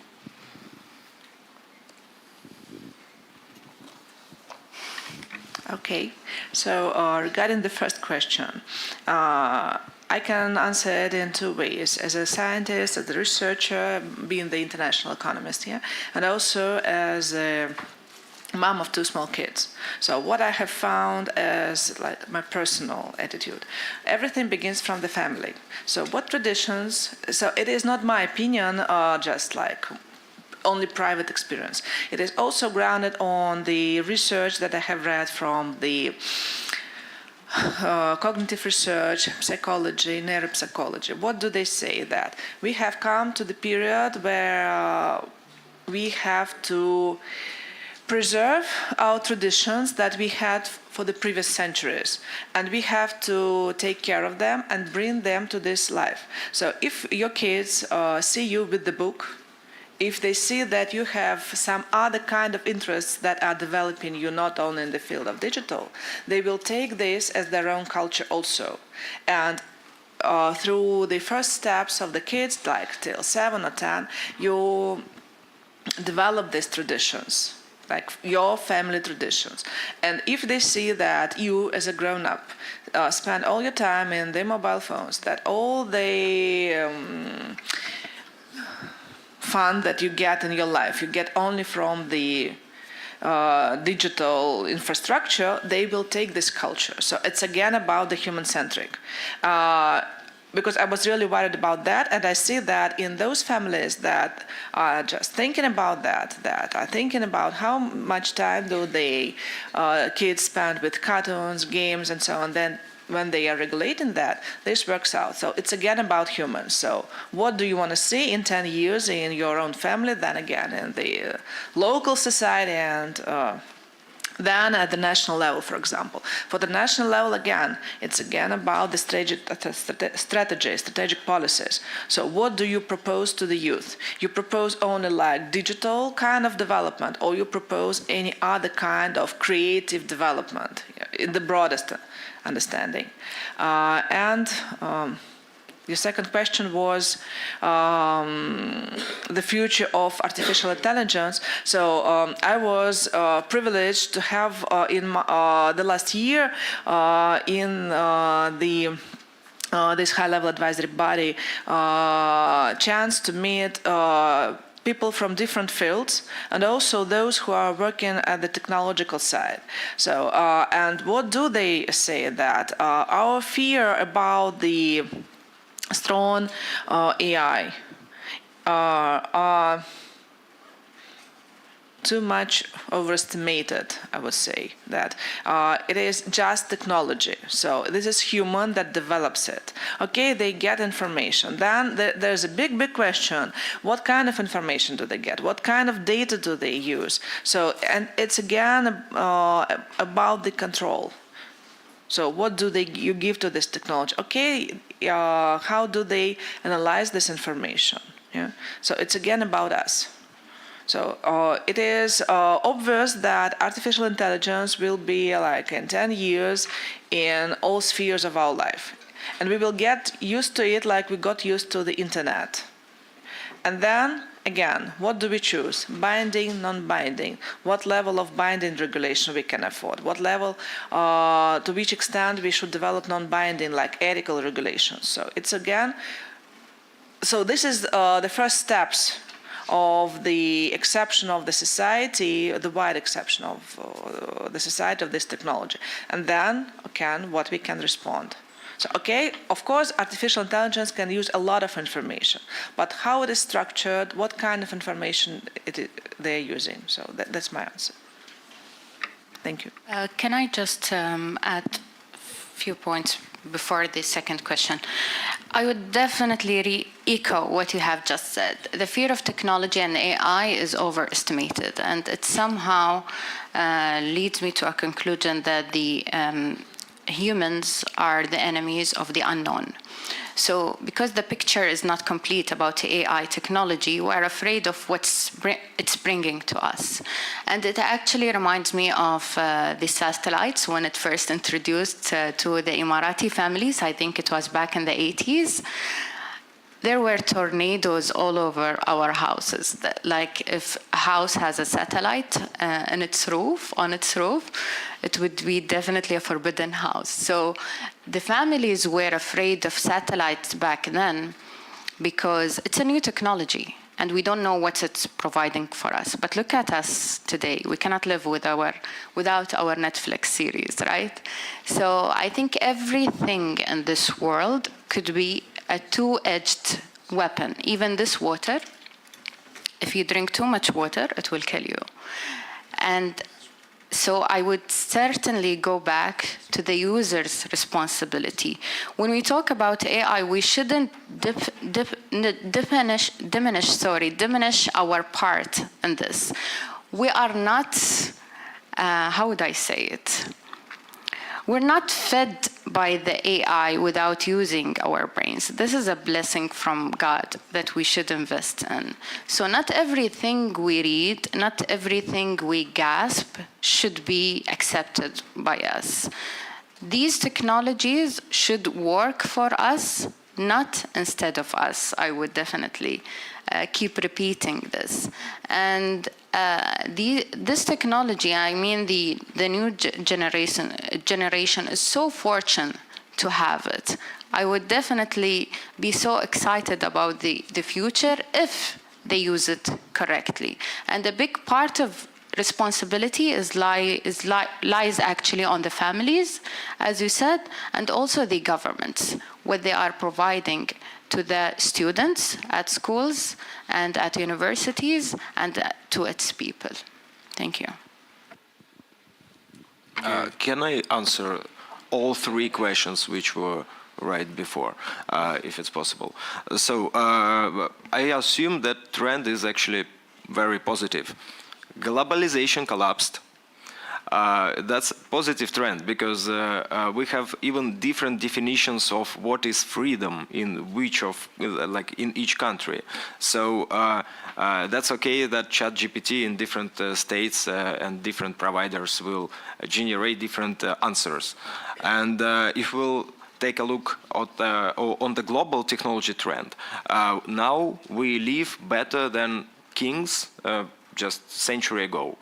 Okay, so regarding the first question, I can answer it in two ways: as a scientist, as a researcher, being the international economist here, and also as a mom of two small kids. So what I have found as like my personal attitude, everything begins from the family. So what traditions, so it is not my opinion, just like only private experience. It is also grounded on the research that I have read from the cognitive research, psychology, neuropsychology. What do they say? That we have come to the period where we have to preserve our traditions that we had for the previous centuries, and we have to take care of them and bring them to this life. So if your kids see you with the book, if they see that you have some other kind of interests that are developing you not only in the field of digital, they will take this as their own culture also. And through the first steps of the kids, like till 7 or 10, you develop these traditions, like your family traditions. And if they see that you as a grown-up spend all your time in their mobile phones, that all the fun that you get in your life, you get only from the digital infrastructure, they will take this culture. So it's again about the human-centric. Because I was really worried about that, and I see that in those families that are just thinking about that are thinking about how much time do they kids spend with cartoons, games, and so on, then when they are regulating that, this works out. So it's again about humans. So what do you want to see in 10 years in your own family, then again in the local society and than at the national level, for example. For the national level, again, it's again about the strategic policies. So what do you propose to the youth? You propose only like digital kind of development, or you propose any other kind of creative development in the broadest understanding? Your second question was the future of artificial intelligence. So I was privileged to have in the last year in this high-level advisory body chance to meet people from different fields, and also those who are working at the technological side. So, and what do they say? That our fear about the strong AI are too much overestimated, I would say, that it is just technology. So this is human that develops it. Okay, they get information. Then there's a big question. What kind of information do they get? What kind of data do they use? So, and it's again about the control. So what do you give to this technology? Okay, how do they analyze this information? Yeah? So it's again about us. So it is obvious that artificial intelligence will be like in 10 years in all spheres of our life. And we will get used to it like we got used to the internet. And then, again, what do we choose? Binding, non-binding? What level of binding regulation we can afford? What level, to which extent we should develop non-binding, like ethical regulations? So it's again, so this is the first steps of the exception of the society, the wide exception of the society of this technology. And then, again, what we can respond. So, okay, of course, artificial intelligence can use a lot of information, but how it is structured, what kind of information they're using. So that's my answer. Thank you. Can I just add a few points before the second question? I would definitely echo what you have just said. The fear of technology and AI is overestimated, and it somehow leads me to a conclusion that the humans are the enemies of the unknown. So because the picture is not complete about AI technology, we're afraid of what's it's bringing to us. And it actually reminds me of the satellites when it first introduced to the Emirati families. I think it was back in the 80s. There were tornadoes all over our houses. Like if a house has a satellite on its roof, it would be definitely a forbidden house. So the families were afraid of satellites back then because it's a new technology and we don't know what it's providing for us. But look at us today. We cannot live without our Netflix series, right? So I think everything in this world could be a two-edged weapon. Even this water, if you drink too much water, it will kill you. And so I would certainly go back to the user's responsibility. When we talk about AI, we shouldn't diminish our part in this. We are not, how would I say it? We're not fed by the AI without using our brains. This is a blessing from God that we should invest in. So not everything we read, not everything we grasp should be accepted by us. These technologies should work for us, not instead of us. I would definitely keep repeating this. And this technology, I mean the new generation is so fortunate to have it. I would definitely be so excited about the future if they use it correctly. And a big part of responsibility lies actually on the families, as you said, and also the governments, what they are providing to the students at schools and at universities and to its people. Thank you. Can I answer all three questions which were right before, if it's possible? So I assume that trend is actually very positive. Globalization collapsed. that's a positive trend because we have even different definitions of what is freedom in in each country. So that's okay that ChatGPT in different states and different providers will generate different answers. And if we'll take a look at, on the global technology trend, now we live better than kings just a century ago.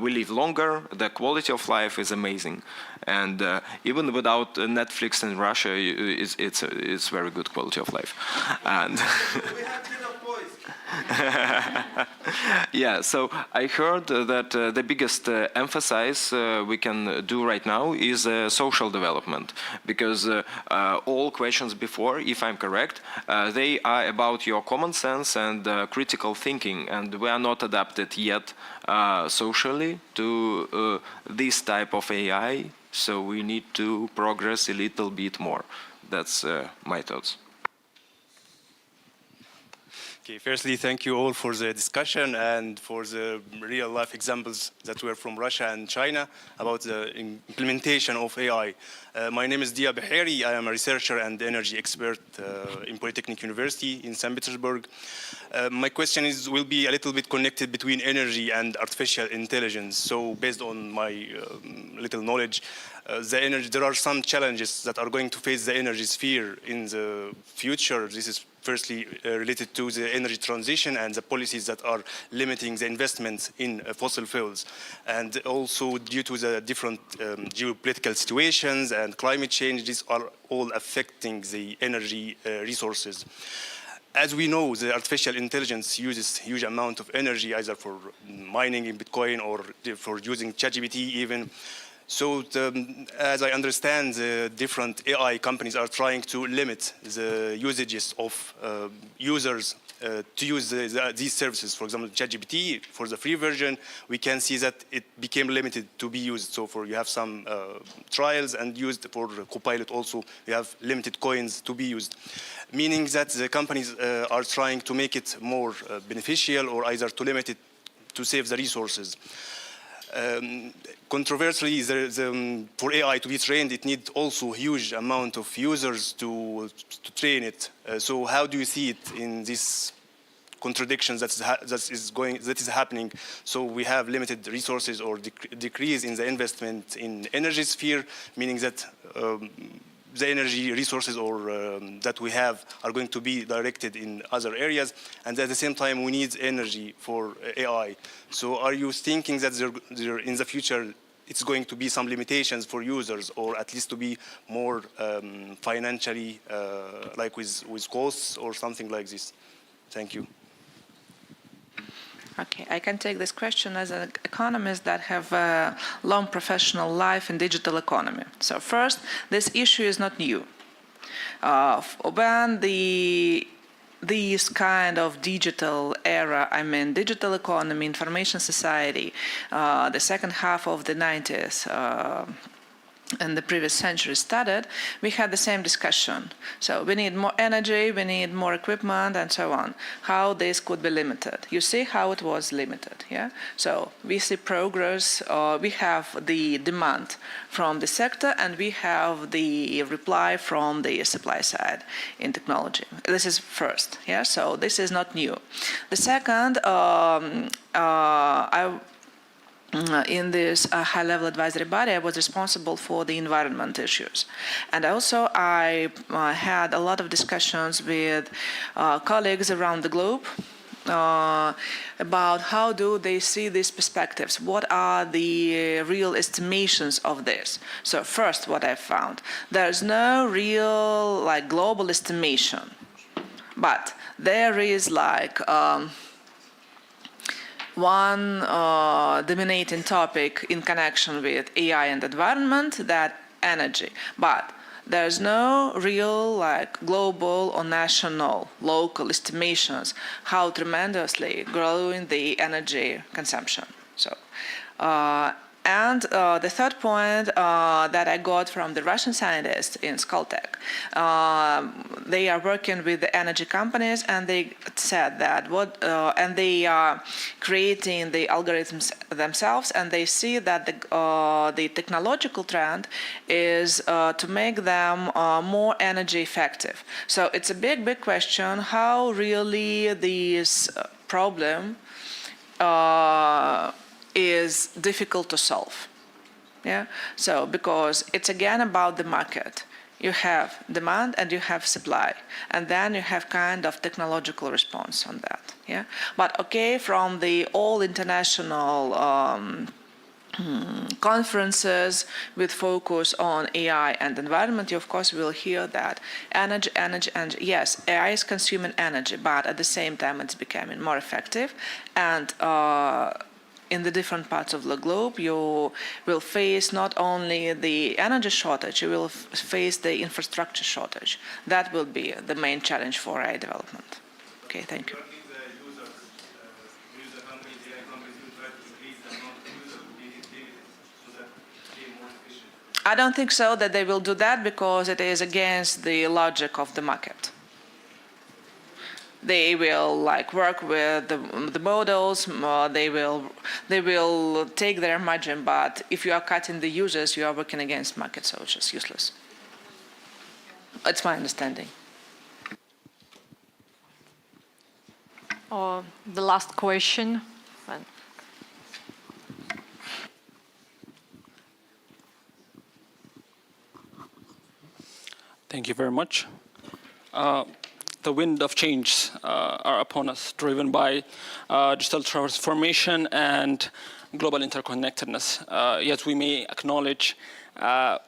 We live longer, the quality of life is amazing. And even without Netflix in Russia, it's very good quality of life. And yeah, so I heard that the biggest emphasis we can do right now is social development, because all questions before, if I'm correct, they are about your common sense and critical thinking, and we are not adapted yet socially to this type of AI, so we need to progress a little bit more. That's my thoughts. Okay, firstly, thank you all for the discussion and for the real-life examples that were from Russia and China about the implementation of AI. My name is Dia Beheri. I am a researcher and energy expert in Polytechnic University in St. Petersburg. My question will be a little bit connected between energy and artificial intelligence. So based on my little knowledge, there are some challenges that are going to face the energy sphere in the future. This is firstly related to the energy transition and the policies that are limiting the investments in fossil fuels, and also due to the different geopolitical situations and climate change. These are all affecting the energy resources. As we know, the artificial intelligence uses huge amount of energy, either for mining in Bitcoin or for using ChatGPT even. So as I understand, the different AI companies are trying to limit the usages of users to use these services. For example, ChatGPT, for the free version, we can see that it became limited to be used. So you have some trials, and used for Copilot also, you have limited coins to be used. Meaning that the companies are trying to make it more beneficial, or either to limit it to save the resources. Controversially, for AI to be trained, it needs also a huge amount of users to train it. So how do you see it in this contradiction that is happening? So we have limited resources or decrease in the investment in energy sphere, meaning that the energy resources that we have are going to be directed in other areas, and at the same time we need energy for AI. So are you thinking that there in the future it's going to be some limitations for users, or at least to be more financially like with costs or something like this? Thank you. Okay, I can take this question as an economist that have a long professional life in digital economy. So first, this issue is not new. When this kind of digital era, I mean digital economy, information society, the second half of the 90s, and the previous century started, we had the same discussion. So we need more energy, we need more equipment, and so on. How this could be limited. You see how it was limited, yeah? So we see progress, we have the demand from the sector, and we have the reply from the supply side in technology. This is first, yeah? So this is not new. The second, in this high-level advisory body, I was responsible for the environment issues. And also I had a lot of discussions with colleagues around the globe about how do they see these perspectives, what are the real estimations of this. So first, what I found, there's no real global estimation, but there is one dominating topic in connection with AI and environment, that energy. But there's no real global or national, local estimations how tremendously growing the energy consumption. So And the third point that I got from the Russian scientists in Skoltech, they are working with the energy companies, and they said that and they are creating the algorithms themselves, and they see that the technological trend is to make them more energy effective. So it's a big question how really this problem is difficult to solve. Yeah. So because it's again about the market. You have demand and you have supply, and then you have kind of technological response on that. Yeah. But okay, from the all international conferences with focus on AI and environment, you of course will hear that energy. Yes, AI is consuming energy, but at the same time it's becoming more effective. And in the different parts of the globe, you will face not only the energy shortage, you will face the infrastructure shortage. That will be the main challenge for AI development. Okay, thank you. I don't think so that they will do that because it is against the logic of the market. They will work with the models. They will take their margin. But if you are cutting the users, you are working against market, so it's just useless. It's my understanding. The last question. Thank you very much. The wind of change are upon us, driven by digital transformation and global interconnectedness. Yet we may acknowledge a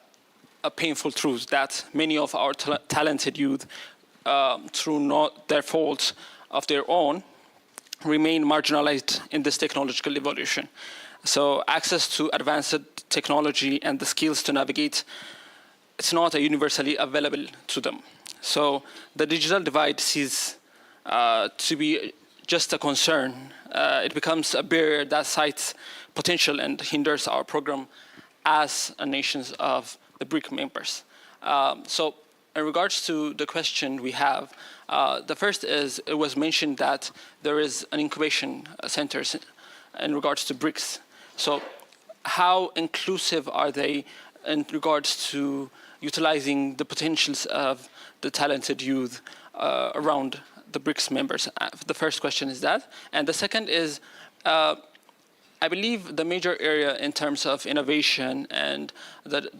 painful truth that many of our talented youth, through not their faults of their own, remain marginalized in this technological evolution. So access to advanced technology and the skills to navigate, it's not universally available to them. So the digital divide ceases to be just a concern. It becomes a barrier that cites potential and hinders our program as a nation of the BRIC members. So in regards to the question we have, the first is, it was mentioned that there is an incubation center in regards to BRICS. So how inclusive are they in regards to utilizing the potentials of the talented youth around the BRICS members? The first question is that. And the second is, I believe the major area in terms of innovation and the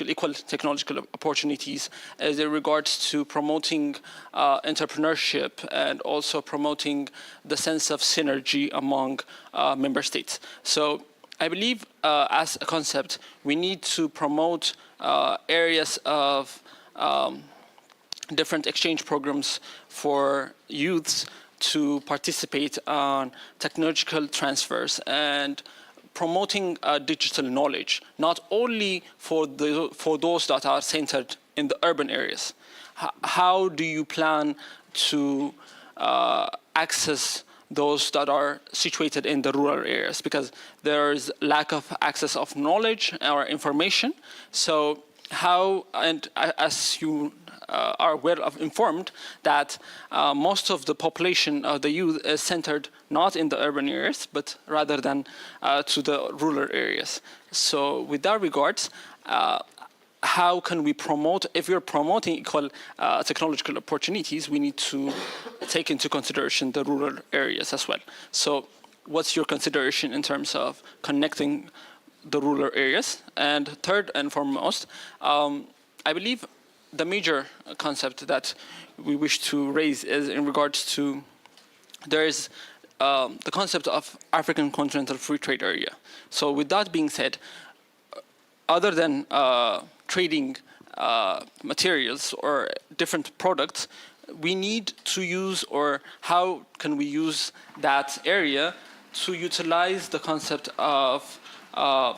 equal technological opportunities is in regards to promoting entrepreneurship and also promoting the sense of synergy among member states. So I believe as a concept, we need to promote areas of different exchange programs for youths to participate on technological transfers and promoting digital knowledge, not only for those that are centered in the urban areas. How do you plan to access those that are situated in the rural areas? Because there is lack of access of knowledge or information. So how, and as you are well informed, that most of the population of the youth is centered not in the urban areas, but rather than to the rural areas. So with that regards, how can we promote, if we're promoting equal technological opportunities, we need to take into consideration the rural areas as well. So what's your consideration in terms of connecting the rural areas? And third and foremost, I believe the major concept that we wish to raise is in regards to, there is the concept of African Continental Free Trade Area. So with that being said, other than trading materials or different products, we need to use, or how can we use that area to utilize the concept of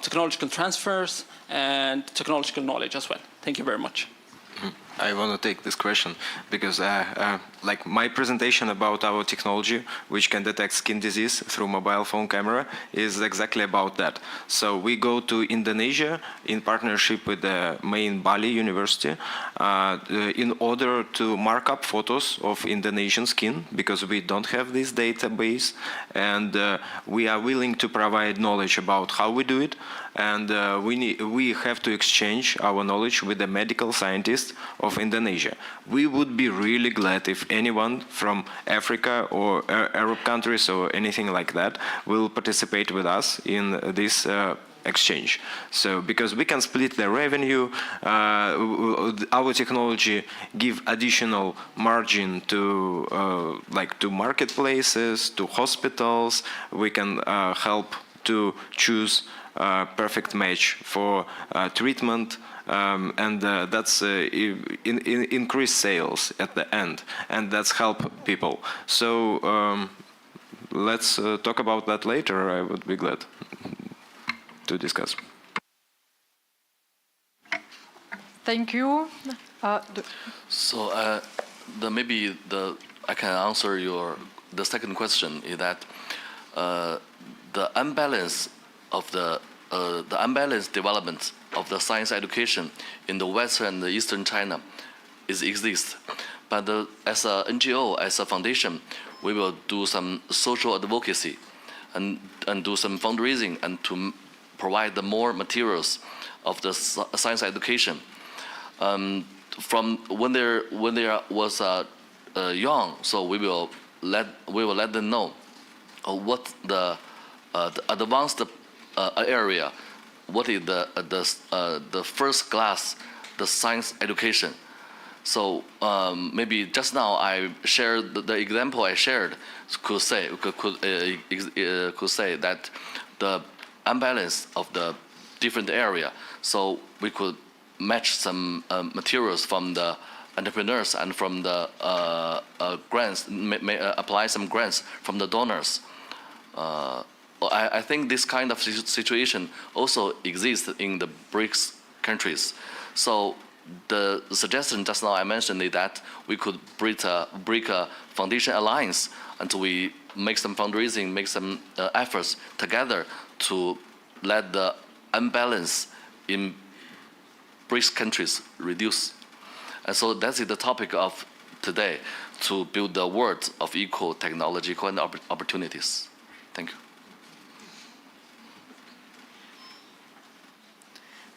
technological transfers and technological knowledge as well? Thank you very much. I want to take this question because like my presentation about our technology, which can detect skin disease through mobile phone camera, is exactly about that. So we go to Indonesia in partnership with the main Bali University in order to mark up photos of Indonesian skin because we don't have this database, and we are willing to provide knowledge about how we do it, and we have to exchange our knowledge with the medical scientists of Indonesia. We would be really glad if anyone from Africa or Arab countries or anything like that will participate with us in this exchange. So because we can split the revenue, our technology give additional margin to like to marketplaces, to hospitals. We can help to choose perfect match for treatment, and that's increase sales at the end, and that's help people. So let's talk about that later. I would be glad to discuss. Thank you. So I can answer the second question is that the unbalance of the unbalanced development of the science education in the Western and the Eastern China exists. But as a NGO, as a foundation, we will do some social advocacy and do some fundraising and to provide the more materials of the science education. From when they was young, so we will let them know what the advanced area, what is the first class, the science education. So maybe just now I shared the example I shared could say that the unbalance of the different area. So we could match some materials from the entrepreneurs and from the grants, apply some grants from the donors. I think this kind of situation also exists in the BRICS countries. So the suggestion just now I mentioned is that we could break a foundation alliance until we make some fundraising, make some efforts together to let the imbalance in BRICS countries reduce. And so that's the topic of today, to build the world of equal technological and opportunities. Thank you.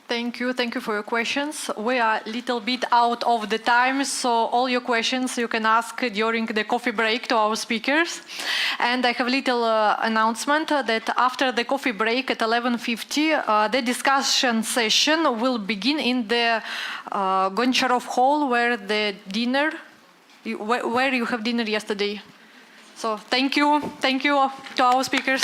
Thank you. Thank you for your questions. We are a little bit out of the time, so all your questions you can ask during the coffee break to our speakers. And I have a little announcement that after the coffee break at 11:50, the discussion session will begin in the Goncharov Hall, where you have dinner yesterday. So thank you to our speakers.